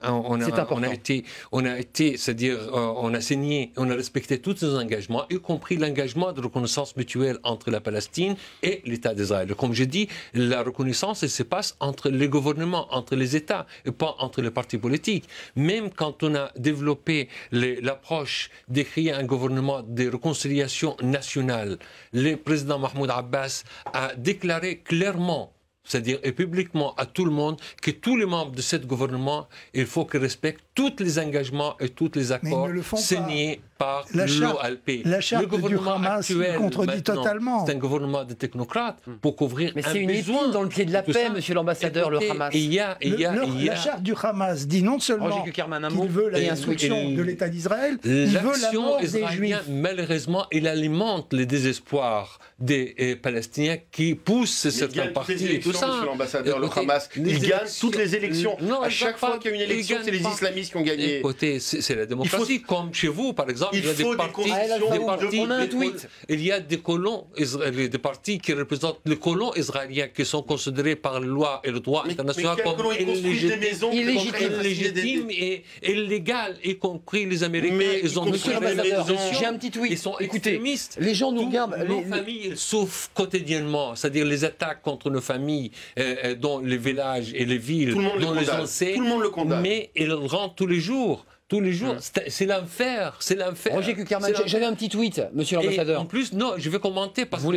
signé, on a respecté tous nos engagements, y compris l'engagement de reconnaissance mutuelle entre la Palestine et l'État d'Israël. Comme je dis, la reconnaissance, elle se passe entre les gouvernements, entre les États, et pas entre les partis politiques. Même quand on a développé l'approche de créer un gouvernement de réconciliation nationale, le président Mahmoud Abbas a déclaré clairement, c'est-à-dire et publiquement à tout le monde, que tous les membres de ce gouvernement, il faut qu'ils respectent tous les engagements et tous les accords signés par La charte le gouvernement du Hamas actuel, contredit totalement. C'est un gouvernement de technocrates pour couvrir Mais un c'est une besoin épine dans le pied de la tout paix, ça. monsieur l'ambassadeur, le Hamas. La charte du Hamas dit non seulement qu'il veut la destruction de l'État d'Israël, il veut la mort des Juifs. Malheureusement, il alimente le désespoir des Palestiniens qui poussent certains partis et tout ça. Monsieur l'ambassadeur, le Hamas, il gagne toutes les élections. À chaque fois qu'il y a une élection, c'est les islamistes qui ont gagné. Écoutez, c'est la démocratie. Comme chez vous, par exemple, il y a des partis. Il y a des colons, des partis qui représentent les colons israéliens qui sont considérés par la loi et le droit international comme illégitimes et illégales, y compris les Américains. Ils ont j'ai un petit tweet. Ils sont extrémistes. Les gens nous regardent. Nos familles souffrent quotidiennement, c'est-à-dire les attaques contre nos familles, dans les villages et les villes, dans les anciens. Tout le monde le condamne. Mais ils rentrent tous les jours. Tous les jours, c'est l'enfer, c'est l'enfer. Roger Kuckerman, j'avais un petit tweet, monsieur l'ambassadeur. En plus, non, je vais commenter parce qu'on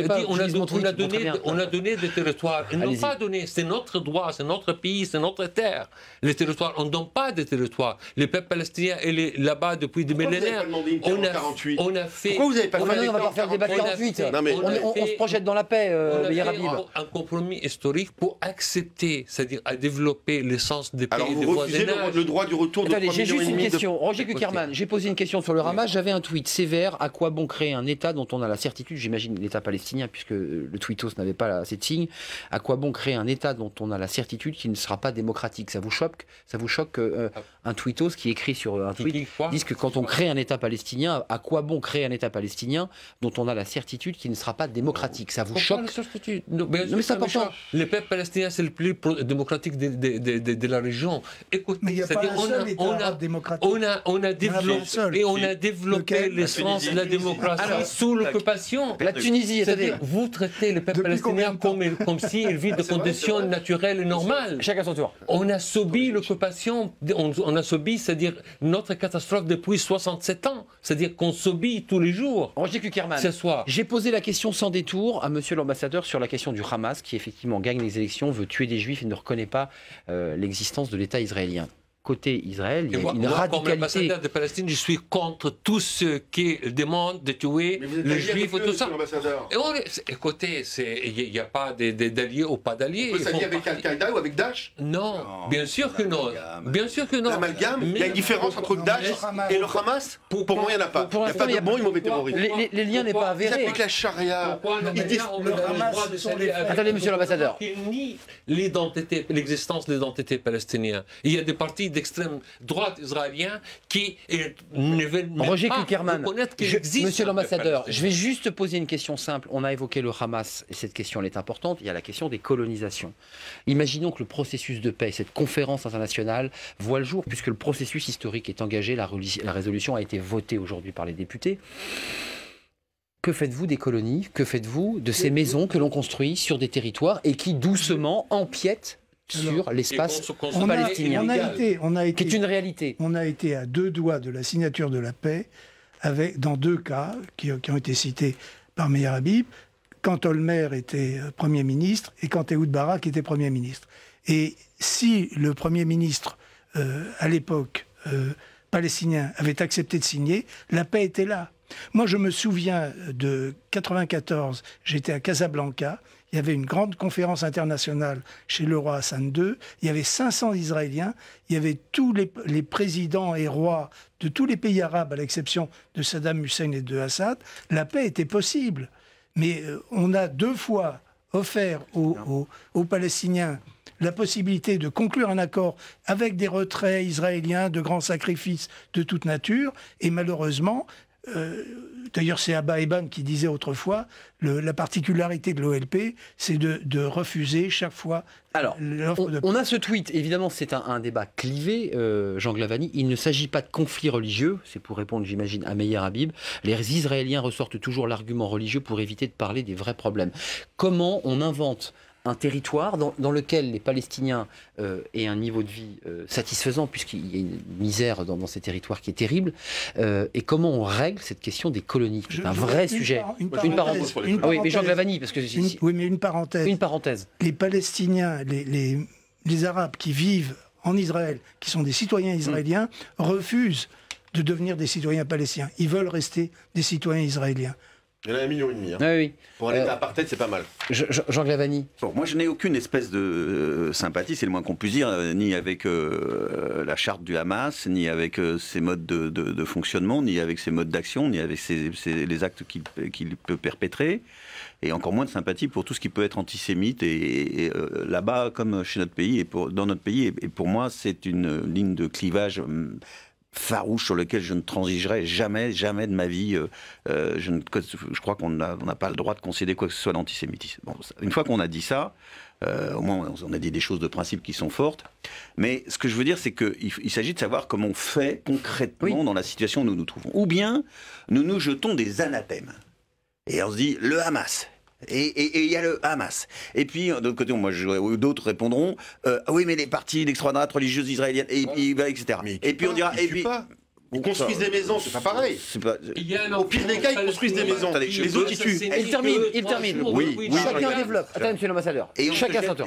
a donné des territoires. Ils n'ont pas donné, c'est notre droit, c'est notre pays, c'est notre terre. Les territoires, on ne donne pas de territoires. Les peuples palestiniens, là-bas depuis des millénaires. On a fait. Pourquoi vous n'avez pas fait on va pas faire le débat 48. On se projette dans la paix, Meir Habib. Un compromis historique pour accepter, c'est-à-dire à développer l'essence des pays de voisinage. Alors vous refusez le droit du retour de 3 millions et demi de... Roger Kuckerman, j'ai posé une question sur le Hamas, j'avais un tweet sévère, à quoi bon créer un État dont on a la certitude, j'imagine l'État palestinien puisque le tweetos n'avait pas assez de signes, à quoi bon créer un État dont on a la certitude qu'il ne sera pas démocratique? Ça vous choque un tweetos qui écrit sur un tweet dise que quand on crée un État palestinien, à quoi bon créer un État palestinien dont on a la certitude qu'il ne sera pas démocratique? Ça vous choque? Non, mais c'est important. Le peuple palestinien, c'est le plus démocratique de la région. Écoutez, mais il n'y a pas un seul État arabe démocratique. On a développé l'essence de la démocratie sous l'occupation. La Tunisie, c'est-à-dire vous traitez le peuple palestinien comme s'il vit de conditions naturelles et normales. Chacun son tour. On a subi l'occupation, on a subi, c'est-à-dire notre catastrophe depuis 67 ans. C'est-à-dire qu'on subit tous les jours. Roger Kuckerman, j'ai posé la question sans détour à monsieur l'ambassadeur sur la question du Hamas qui effectivement gagne les élections, veut tuer des juifs et ne reconnaît pas l'existence de l'État israélien. Côté Israël, il y a une radicalité. Comme ambassadeur de Palestine, je suis contre tous ceux qui demandent de tuer les juifs et tout ça. Écoutez, il n'y a pas d'alliés ou pas d'alliés. On peut s'allier avec Al-Qaïda ou avec Daesh? Non, bien sûr que non. Bien sûr que non. L'amalgame, il y a une différence entre Daesh et le Hamas? Pour moi, il n'y en a pas. Il n'y a pas de bons et mauvais terroristes. Les liens n'est pas avéré. Ils appliquent la charia. Attendez, monsieur l'ambassadeur. Ils nient l'existence de l'identité palestinienne. Il y a des partis d'extrême droite israélien qui ne veulent même pas reconnaître qu'il existe. Monsieur l'ambassadeur, je vais juste poser une question simple. On a évoqué le Hamas et cette question elle est importante. Il y a la question des colonisations. Imaginons que le processus de paix, cette conférence internationale, voit le jour puisque le processus historique est engagé. La résolution a été votée aujourd'hui par les députés. Que faites-vous des colonies? Que faites-vous de ces maisons que l'on construit sur des territoires et qui doucement empiètent sur l'espace palestinien, qui est une réalité. On a été à 2 doigts de la signature de la paix, dans 2 cas qui ont été cités par Meir Habib, quand Olmer était Premier ministre et quand Ehud Barak était Premier ministre. Et si le Premier ministre, à l'époque, palestinien, avait accepté de signer, la paix était là. Moi, je me souviens de 1994, j'étais à Casablanca, il y avait une grande conférence internationale chez le roi Hassan II, il y avait 500 Israéliens, il y avait tous les présidents et rois de tous les pays arabes, à l'exception de Saddam Hussein et de Assad. La paix était possible, mais on a 2 fois offert aux Palestiniens la possibilité de conclure un accord avec des retraits israéliens, de grands sacrifices de toute nature, et malheureusement... D'ailleurs, c'est Abba Eban qui disait autrefois la particularité de l'OLP, c'est de refuser chaque fois l'offre de paix. On a ce tweet, évidemment, c'est un débat clivé, Jean Glavany. Il ne s'agit pas de conflit religieux, c'est pour répondre, j'imagine, à Meir Habib. Les Israéliens ressortent toujours l'argument religieux pour éviter de parler des vrais problèmes. Comment on invente un territoire dans lequel les Palestiniens aient un niveau de vie satisfaisant, puisqu'il y a une misère dans ces territoires qui est terrible, et comment on règle cette question des colonies? C'est un vrai sujet. Une parenthèse. Oui, mais Jean Glavany, parce que... Oui, mais une parenthèse. Une parenthèse. Les Palestiniens, les Arabes qui vivent en Israël, qui sont des citoyens israéliens, refusent de devenir des citoyens palestiniens. Ils veulent rester des citoyens israéliens. Il y en a 1,5 million. Hein. Ah oui. Pour un État apartheid, c'est pas mal. Jean Glavany. Bon, moi, je n'ai aucune espèce de sympathie, c'est le moins qu'on puisse dire, ni avec la charte du Hamas, ni avec ses modes de fonctionnement, ni avec ses modes d'action, ni avec les actes qu'il peut perpétrer. Et encore moins de sympathie pour tout ce qui peut être antisémite. Et là-bas, comme chez notre pays, dans notre pays, et pour moi, c'est une ligne de clivage farouche sur lequel je ne transigerai jamais de ma vie. Je crois qu'on n'a pas le droit de concéder quoi que ce soit l'antisémitisme. Bon, une fois qu'on a dit ça, au moins on a dit des choses de principe qui sont fortes, mais ce que je veux dire, c'est qu'il s'agit de savoir comment on fait concrètement dans la situation où nous nous trouvons. Ou bien, nous nous jetons des anathèmes. Et on se dit, le Hamas... Et il y a le Hamas. Et puis, de l'autre côté, d'autres répondront oui, mais les partis d'extrême droite religieuse israélienne, etc. Et puis on dira. Ils construisent des maisons, c'est pas pareil. Au pire des cas, ils construisent des maisons. Les autres, ils tuent. Il termine. Oui. Chacun développe. Attendez, monsieur l'ambassadeur. Et chacun son tour.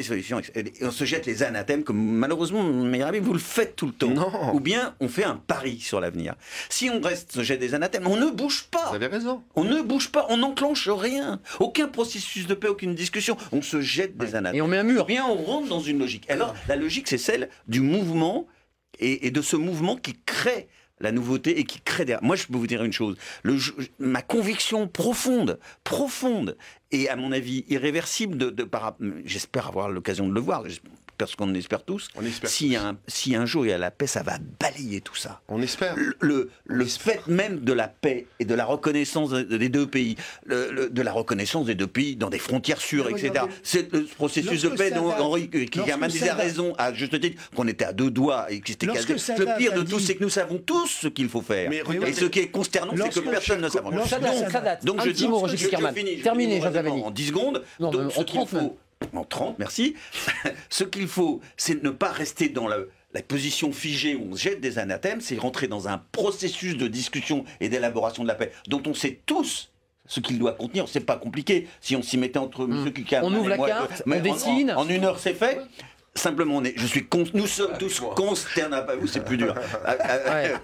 On se jette les anathèmes, comme malheureusement, meilleur ami, vous le faites tout le temps. Non. Ou bien, on fait un pari sur l'avenir. Si on se jette des anathèmes, on ne bouge pas. Vous avez raison. On ne bouge pas, on n'enclenche rien. Aucun processus de paix, aucune discussion. On se jette des anathèmes. Et on met un mur. Ou bien, on rentre dans une logique. Alors, la logique, c'est celle du mouvement et de ce mouvement qui crée la nouveauté et qui crée des... Moi, je peux vous dire une chose. Ma conviction profonde, et à mon avis irréversible, j'espère avoir l'occasion de le voir, parce qu'on espère tous, si un jour il y a la paix, ça va balayer tout ça. On espère. Le fait même de la paix et de la reconnaissance des deux pays, de la reconnaissance des deux pays dans des frontières sûres, etc. C'est le processus de paix dont Henri Kierkegaard disait à raison, à juste titre, qu'on était à deux doigts et que c'était quasi... Le pire de tout, c'est que nous savons tous ce qu'il faut faire. Et ce qui est consternant, c'est que personne ne savait. Donc je dis, terminez, Jean Glavany. En 10 secondes. Non, donc, en 30. En 30, merci. Ce qu'il faut, c'est ne pas rester dans la position figée où on jette des anathèmes, c'est rentrer dans un processus de discussion et d'élaboration de la paix, dont on sait tous ce qu'il doit contenir. C'est pas compliqué. Si on s'y mettait entre M. Kierkegaard... On ouvre la carte, on dessine... En 1 heure, c'est fait. Simplement, nous sommes tous consternés. Vous, c'est plus dur.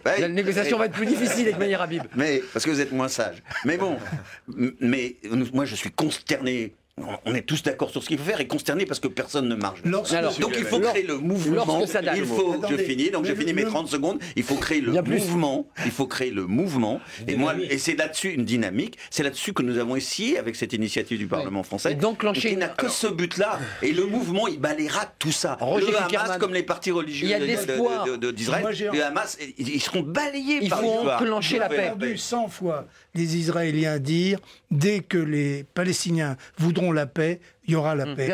La négociation va être plus difficile avec Meyer Habib. Mais parce que vous êtes moins sage. Mais bon, moi, je suis consterné. On est tous d'accord sur ce qu'il faut faire et consterné parce que personne ne marche. Donc il faut créer le mouvement. Je finis mes 30 secondes. Il faut créer le mouvement. Il faut créer le mouvement. Et c'est là-dessus une dynamique. C'est là-dessus que nous avons essayé avec cette initiative du Parlement français. D'enclencher. Il n'a que ce but-là. Et le mouvement, il balayera tout ça. Le Hamas, comme les partis religieux d'Israël, le Hamas, ils seront balayés par l'histoire. Il faut enclencher la paix. J'ai entendu 100 fois les Israéliens dire dès que les Palestiniens voudront la paix, il y aura la paix.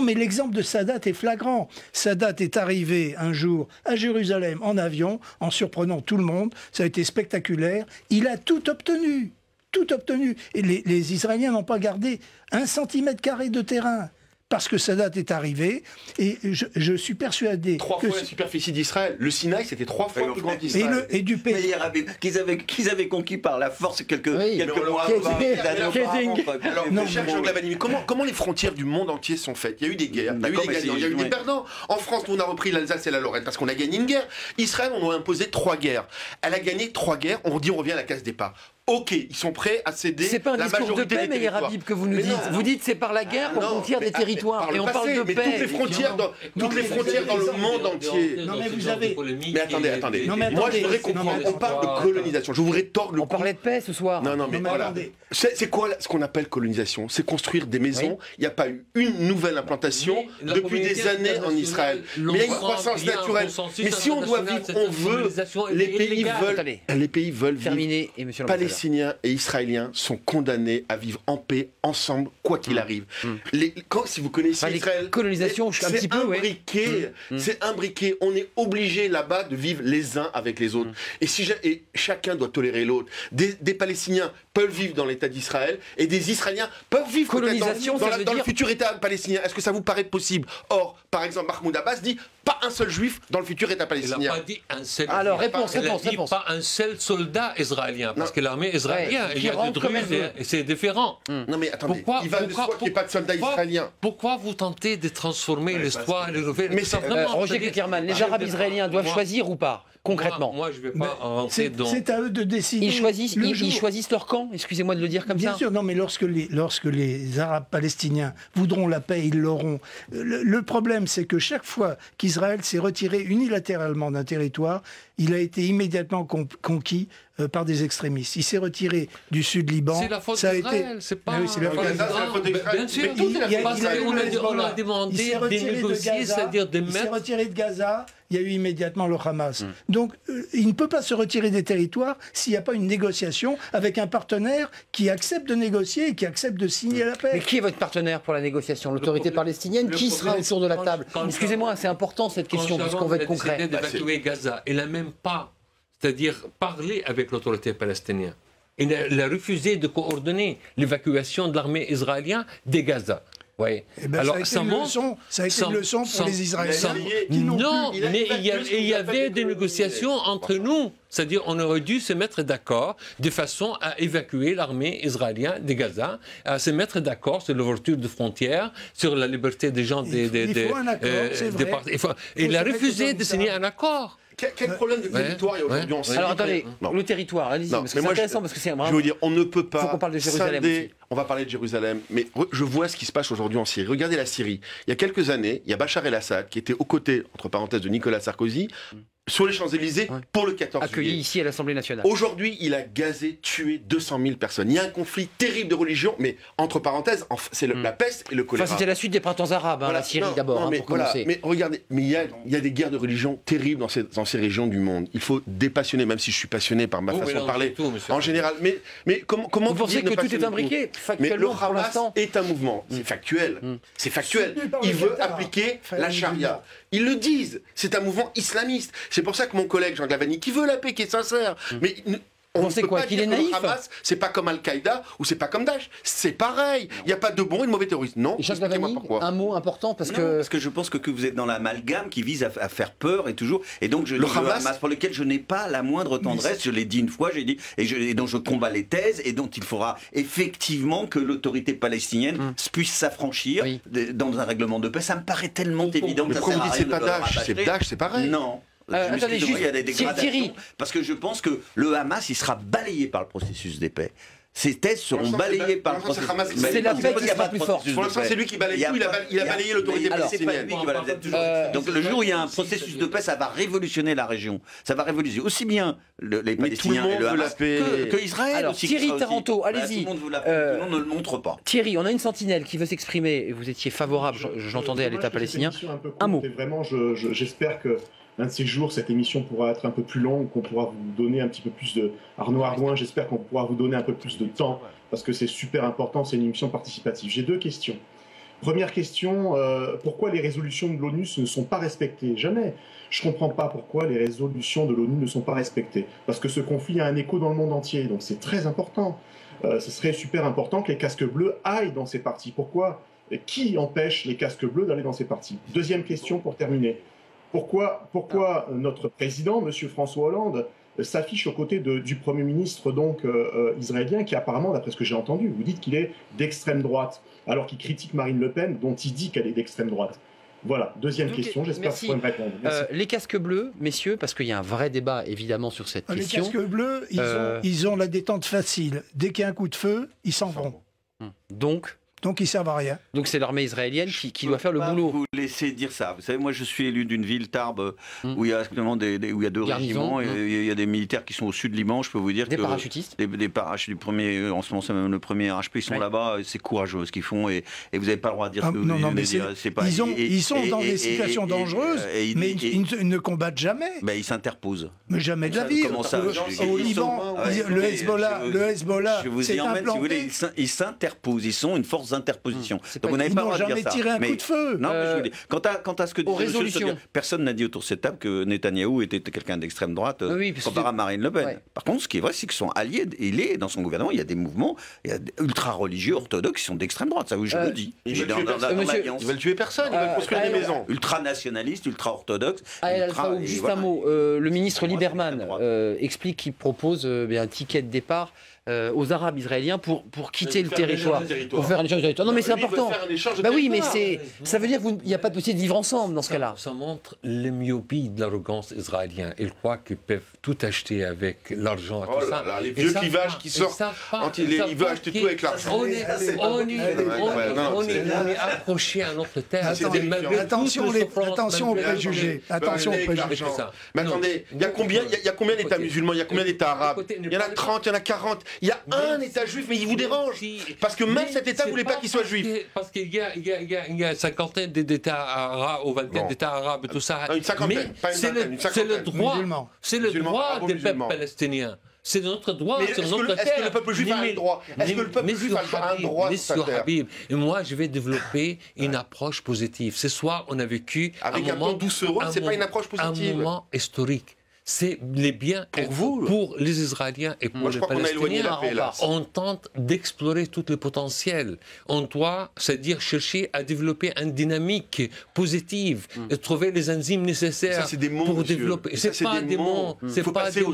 L'exemple de Sadat est flagrant. Sadat est arrivé un jour à Jérusalem en avion, en surprenant tout le monde. Ça a été spectaculaire. Il a tout obtenu. Tout obtenu. Et les Israéliens n'ont pas gardé 1 cm² de terrain. Parce que Sadat est arrivé, et je suis persuadé... 3 fois la superficie d'Israël. Le Sinaï, c'était 3 fois plus grand qu'Israël. Et du pays... Qu'ils avaient conquis par la force quelques mois avant. Alors, mon cher Jean Glavany, comment les frontières du monde entier sont faites? Il y a eu des guerres, il y a eu des gagnants, il y a eu des perdants. En France, on a repris l'Alsace et la Lorraine parce qu'on a gagné une guerre. Israël, on a imposé 3 guerres. Elle a gagné 3 guerres, on dit on revient à la case départ. Ok, ils sont prêts à céder la majorité des territoires. C'est pas un discours de paix, Meyer Habib, que vous nous dites. Vous dites c'est par la guerre qu'on conquiert des territoires. Et on parle de paix. Mais toutes les frontières dans le monde entier. Non mais vous avez... Mais attendez. Moi je voudrais comprendre. On parle de colonisation. Je voudrais tordre le cou. On parlait de paix ce soir. Non mais voilà. C'est quoi ce qu'on appelle colonisation? C'est construire des maisons. Il n'y a pas eu une nouvelle implantation depuis des années en Israël. Mais il y a une croissance naturelle. Mais si on doit vivre, on veut. Les pays veulent vivre. Palestiniens et Israéliens sont condamnés à vivre en paix ensemble, quoi qu'il arrive. Si vous connaissez Israël, c'est imbriqué. On est obligé là-bas de vivre les uns avec les autres. Et chacun doit tolérer l'autre. Des Palestiniens peuvent vivre dans l'État d'Israël et des Israéliens peuvent vivre dans le futur État palestinien. Est-ce que ça vous paraît possible? Or, par exemple, Mahmoud Abbas dit pas un seul juif dans le futur État palestinien. Il n'a pas dit un seul. Alors, réponse. Pas un seul soldat israélien, parce que l'armée israélienne, il y a des Druzes et c'est différent. Non mais attendez, il va de soi qu'il n'y ait pas de soldats israéliens. Pourquoi vous tentez de transformer l'histoire et le nouvel? Roger Kierkegaard, les Arabes israéliens doivent choisir ou pas? concrètement. Moi, je ne vais pas rentrer dans... C'est à eux de décider. Ils choisissent leur camp, excusez-moi de le dire comme ça. Bien sûr, non, mais lorsque les Arabes palestiniens voudront la paix, ils l'auront. Le problème, c'est que chaque fois qu'Israël s'est retiré unilatéralement d'un territoire, il a été immédiatement conquis par des extrémistes. Il s'est retiré du sud Liban. C'est la faute d'Israël, c'est pas... c'est la faute d'Israël. Bien sûr, on a demandé de négocier, c'est-à-dire de mettre... Il s'est retiré de Gaza, il y a eu immédiatement le Hamas. Donc, il ne peut pas se retirer des territoires s'il n'y a pas une négociation avec un partenaire qui accepte de négocier et qui accepte de signer la paix. Mais qui est votre partenaire pour la négociation? L'autorité palestinienne? Qui sera autour de la table? Excusez-moi, c'est important cette question, parce qu'on va être concret. Quand d'évacuer Gaza, il n'a même pas, c'est-à-dire parler avec l'autorité palestinienne. Il a refusé de coordonner l'évacuation de l'armée israélienne de Gaza. Oui. Eh ben, alors, ça a été une leçon pour les Israéliens. Non, mais il y avait des négociations entre nous. C'est-à-dire on aurait dû se mettre d'accord de façon à évacuer l'armée israélienne de Gaza, à se mettre d'accord sur l'ouverture de frontières, sur la liberté des gens il faut un accord, c'est vrai. Il a refusé de signer un accord. Quel problème de territoire il y a aujourd'hui en Syrie? Alors attendez, le territoire, allez-y, parce que c'est intéressant, parce que c'est vraiment... Je veux dire, on ne peut pas... Faut qu'on parle de Jérusalem aussi. On va parler de Jérusalem, mais je vois ce qui se passe aujourd'hui en Syrie. Regardez la Syrie. Il y a quelques années, il y a Bachar el-Assad qui était aux côtés, entre parenthèses, de Nicolas Sarkozy, sur les Champs-Élysées pour le 14 juillet. Accueilli ici à l'Assemblée nationale. Aujourd'hui, il a gazé, tué 200 000 personnes. Il y a un conflit terrible de religion, mais entre parenthèses, c'est la peste et le choléra. Enfin, c'était la suite des printemps arabes, la Syrie d'abord, pour commencer. Mais regardez, il y a des guerres de religion terribles dans ces régions du monde. Il faut dépassionner, même si je suis passionné par ma façon de parler en général. Mais comment vous pensez que tout est imbriqué factuellement pour l'instant? Est un mouvement, c'est factuel. C'est factuel. Il veut appliquer la charia. Ils le disent. C'est un mouvement islamiste. C'est pour ça que mon collègue Jean Glavany, qui veut la paix, qui est sincère, mais on ne peut pas dire que le Hamas, c'est pas comme Al-Qaïda ou c'est pas comme Daesh. C'est pareil. Il n'y a pas de bons et de mauvais terroristes. Non. Jean Glavany, un mot important parce que je pense que vous êtes dans l'amalgame qui vise à faire peur et toujours. Et donc le Hamas, pour lequel je n'ai pas la moindre tendresse. Je l'ai dit une fois, j'ai dit et dont je combats les thèses et dont il faudra effectivement que l'autorité palestinienne puisse s'affranchir dans un règlement de paix. Ça me paraît tellement évident. Mais pourquoi vous dites c'est pas Daesh? C'est Daesh, c'est pareil. Non. Attendez, juste, il y a des dégradations, Thierry. parce que je pense que le Hamas, il sera balayé par le processus des paix. Ces thèses seront balayées par le processus. C'est la paix qui sera plus forte. Pour l'instant, c'est lui qui balaye tout. Il a balayé l'autorité palestinienne. Donc le jour où il y a un processus de paix, ça va révolutionner la région. Ça va révolutionner aussi bien les Palestiniens et le Hamas que Israël. Alors Thierry Taranto, allez-y. Tout le monde ne le montre pas. Thierry, on a une sentinelle qui veut s'exprimer. Vous étiez favorable, j'entendais, à l'État palestinien. Un mot. Vraiment, j'espère que l'un de ces jours, cette émission pourra être un peu plus longue, qu'on pourra vous donner un petit peu plus de... Arnaud Ardouin, j'espère qu'on pourra vous donner un peu plus de temps, parce que c'est super important, c'est une émission participative. J'ai deux questions. Première question, pourquoi les résolutions de l'ONU ne sont pas respectées? Jamais. Je ne comprends pas pourquoi les résolutions de l'ONU ne sont pas respectées. Parce que ce conflit a un écho dans le monde entier, donc c'est très important. Ce serait super important que les casques bleus aillent dans ces parties. Pourquoi? Qui empêche les casques bleus d'aller dans ces parties? Deuxième question pour terminer. Pourquoi notre président, M. François Hollande, s'affiche aux côtés du Premier ministre israélien, qui apparemment, d'après ce que j'ai entendu, vous dites qu'il est d'extrême droite, alors qu'il critique Marine Le Pen, dont il dit qu'elle est d'extrême droite. Voilà, deuxième question, j'espère que vous pourrez me répondre. Les casques bleus, messieurs, parce qu'il y a un vrai débat évidemment sur cette question. Les casques bleus, ils ont la détente facile. Dès qu'il y a un coup de feu, ils s'en vont. Donc ils servent à rien. Donc c'est l'armée israélienne qui doit faire le boulot. Vous laissez dire ça. Vous savez, moi je suis élu d'une ville, Tarbes, où il y a actuellement où il y a deux régiments, et il y a des militaires qui sont au sud Liban. Je peux vous dire des parachutistes. Des parachutistes du premier, en ce moment c'est même le premier RHP, ils sont là-bas. C'est courageux ce qu'ils font, et vous n'avez pas le droit de dire ce que vous voulez dire. Ils sont dans des situations dangereuses, mais ils ne combattent jamais. Ils s'interposent. Mais jamais de la vie. Comment ça? Au Liban, le Hezbollah, je vous y emmène, si vous voulez, ils s'interposent. Ils sont une force d'interposition. Donc vous n'avez pas le droit de dire ça. Ils n'ont jamais tiré un coup de feu. Non, mais je vous dis, quant à ce que disait personne n'a dit autour de cette table que Netanyahou était quelqu'un d'extrême droite comparé à Marine Le Pen. Par contre, ce qui est vrai, c'est que son allié, dans son gouvernement, il y a des mouvements, il y a ultra-religieux, orthodoxes qui sont d'extrême droite. Ça, oui, je le dis. Ils veulent tuer personne, ils veulent construire des maisons. Ultra-nationalistes, ultra-orthodoxes. Juste un mot. Le ministre Lieberman explique qu'il propose un ticket de départ aux Arabes israéliens pour quitter le territoire. Pour faire un échange de territoire. Non, mais c'est important. Bah oui, mais ça veut dire qu'il n'y a pas de possibilité de vivre ensemble dans ce cas-là. Ça montre les myopies de l'arrogance israélienne. Ils croient qu'ils peuvent tout acheter avec l'argent et tout ça. Les vieux clivages qui sortent. Ils veulent acheter tout avec l'argent. On est approché à notre terre. Attention aux préjugés. Attention aux préjugés. Mais attendez, il y a combien d'États musulmans? Il y a combien d'États arabes? Il y en a 30, il y en a 40. Il y a un État juif, mais il vous dérange. Parce que même cet État ne voulait pas qu'il soit juif. Parce qu'il y a une cinquantaine d'États arabes, ou vingtaine d'États arabes et tout ça. Une cinquantaine, pas une vingtaine, une cinquantaine. C'est le droit des peuples palestiniens. C'est notre droit, c'est notre terre. Est-ce que le peuple juif a un droit? Est-ce que le peuple juif a un droit sur sa terre? Et moi, je vais développer une approche positive. Ce soir, on a vécu avec un ton doucereux, c'est pas une approche positive. Un moment historique. C'est les biens pour les Israéliens et pour les Palestiniens. On tente d'explorer tout le potentiel. On doit, c'est-à-dire chercher à développer une dynamique positive et trouver les enzymes nécessaires pour développer. C'est pas des mots. C'est pas des mots.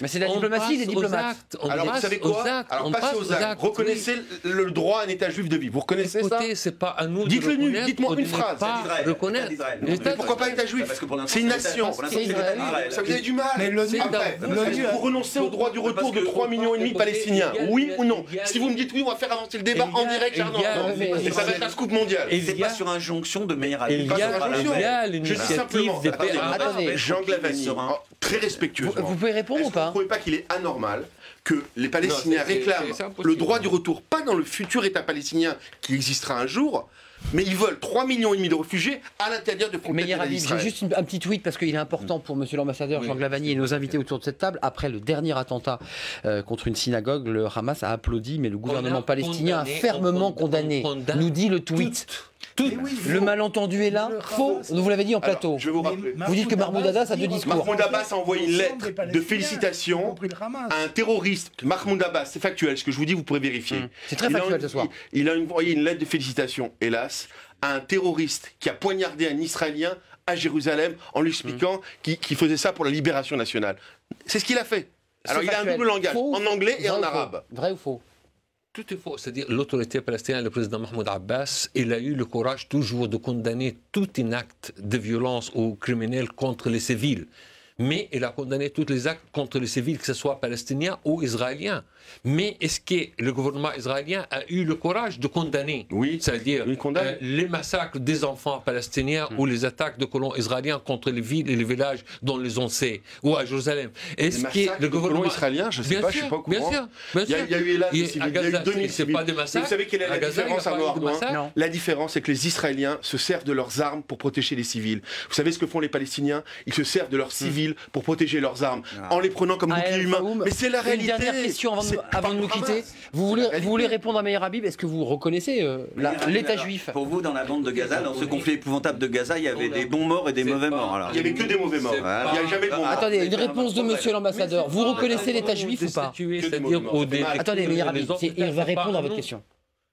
Mais c'est la diplomatie, les diplomates. Alors vous savez quoi? Alors passez aux actes. Reconnaissez le droit à un État juif de vivre. Vous reconnaissez ça? C'est pas à nous de reconnaître. Dites-moi une phrase. Reconnaître. Pourquoi pas État juif? C'est une nation. Ça vous avez du mal. Mais après, vous renoncez au droit du retour de 3,5 millions de Palestiniens, oui ou non? Si vous me dites oui, on va faire avancer le débat en direct, et ça va être un scoop mondial. C'est pas sur injonction de Meir Habib. Il y a l'initiative des pays. Attendez, Jean Glavany, très respectueusement. Vous pouvez répondre ou pas? Vous ne trouvez pas qu'il est anormal que les Palestiniens réclament le droit du retour, pas dans le futur État palestinien qui existera un jour, mais ils veulent 3,5 millions de réfugiés à l'intérieur de frontières d'Israël. J'ai juste un petit tweet parce qu'il est important pour monsieur l'ambassadeur Jean Glavany et nos invités autour de cette table. Après le dernier attentat contre une synagogue, le Hamas a applaudi, mais le gouvernement palestinien a fermement condamné. Nous dit le tweet. Le malentendu est là. Faux. Vous l'avez dit en plateau. Je vais vous rappeler. Vous dites que Mahmoud Abbas a deux discours. Mahmoud Abbas a envoyé une lettre de félicitations à un terroriste. Mahmoud Abbas, c'est factuel. Ce que je vous dis, vous pourrez vérifier. C'est très factuel ce soir. Il a envoyé une lettre de félicitations, hélas, à un terroriste qui a poignardé un Israélien à Jérusalem en lui expliquant qu'il faisait ça pour la libération nationale. C'est ce qu'il a fait. Alors il a un double langage, en anglais et en arabe. Vrai ou faux? Tout est faux. C'est-à-dire l'autorité palestinienne, le président Mahmoud Abbas, il a eu le courage toujours de condamner tout un acte de violence ou criminel contre les civils. Mais il a condamné tous les actes contre les civils, que ce soit palestiniens ou israéliens. Mais est-ce que le gouvernement israélien a eu le courage de condamner, c'est-à-dire les massacres des enfants palestiniens ou les attaques de colons israéliens contre les villes et les villages dont les on sait, ou à Jérusalem? Est-ce que le gouvernement israélien, je ne sais pas, je ne suis pas au courant. Bien sûr. Il y a eu hélas des civils, il y a eu 2000 civils. Pas des massacres. Vous savez quelle est la différence, Arnaud? La différence, c'est que les Israéliens se servent de leurs armes pour protéger les civils. Vous savez ce que font les Palestiniens? Ils se servent de leurs civils pour protéger leurs armes, en les prenant comme boucliers humains. Mais c'est la réalité. Une dernière question avant de nous quitter. Vous voulez répondre à Meir Habib? Est-ce que vous reconnaissez l'État juif? Pour vous, dans la bande de Gaza, dans ce conflit épouvantable de Gaza, il y avait des bons morts et des mauvais morts. Alors. Il n'y avait que des mauvais morts. Il n'y a jamais de bons morts. Attendez, une réponse de monsieur l'ambassadeur. Vous reconnaissez l'État juif ou pas? Attendez, Meir Habib, il va répondre à votre question.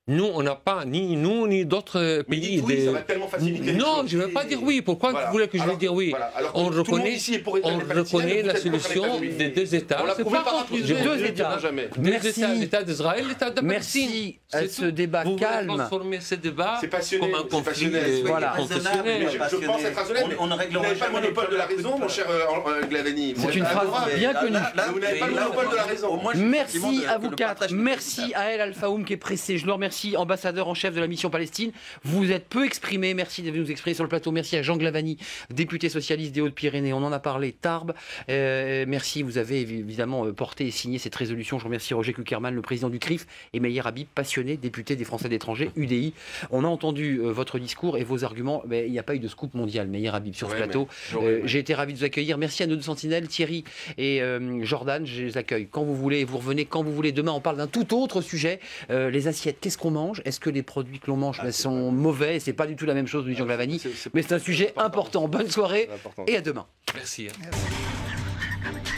Nous, on n'a pas, ni nous, ni d'autres pays. Oui, ça va tellement faciliter. Non, je ne vais pas dire oui. Pourquoi vous voulez que je dise oui? On reconnaît la solution des deux États. C'est pas deux États. L'État d'Israël, l'État de Palestine. Merci à ce débat calme. Vous transformez ce débat comme un conflit confessionnel. Je pense être rationnel. Vous n'avez pas le monopole de la raison, mon cher Glavany. C'est une phrase bien connue. Vous n'avez pas le monopole de la raison. Merci à vous quatre. Merci à El Al-Faoum qui est pressé. Je le remercie. Ambassadeur en chef de la mission Palestine. Vous êtes peu exprimé. Merci de nous exprimer sur le plateau. Merci à Jean Glavany, député socialiste des Hautes-Pyrénées. On en a parlé. Tarbes. Merci. Vous avez évidemment porté et signé cette résolution. Je remercie Roger Kuckerman, le président du CRIF, et Meir Habib, passionné, député des Français de l'étranger, UDI. On a entendu votre discours et vos arguments. Mais il n'y a pas eu de scoop mondial, Meir Habib, sur ce plateau. J'ai été ravi de vous accueillir. Merci à nos deux sentinelles, Thierry et Jordan. Je les accueille quand vous voulez. Vous revenez quand vous voulez. Demain, on parle d'un tout autre sujet. Les assiettes. Qu'est-ce qu'on mange? Est-ce que les produits que l'on mange sont mauvais? C'est pas du tout la même chose, nous dit Jean Glavany, mais c'est un sujet important. Bonne soirée et à demain. Merci. Merci.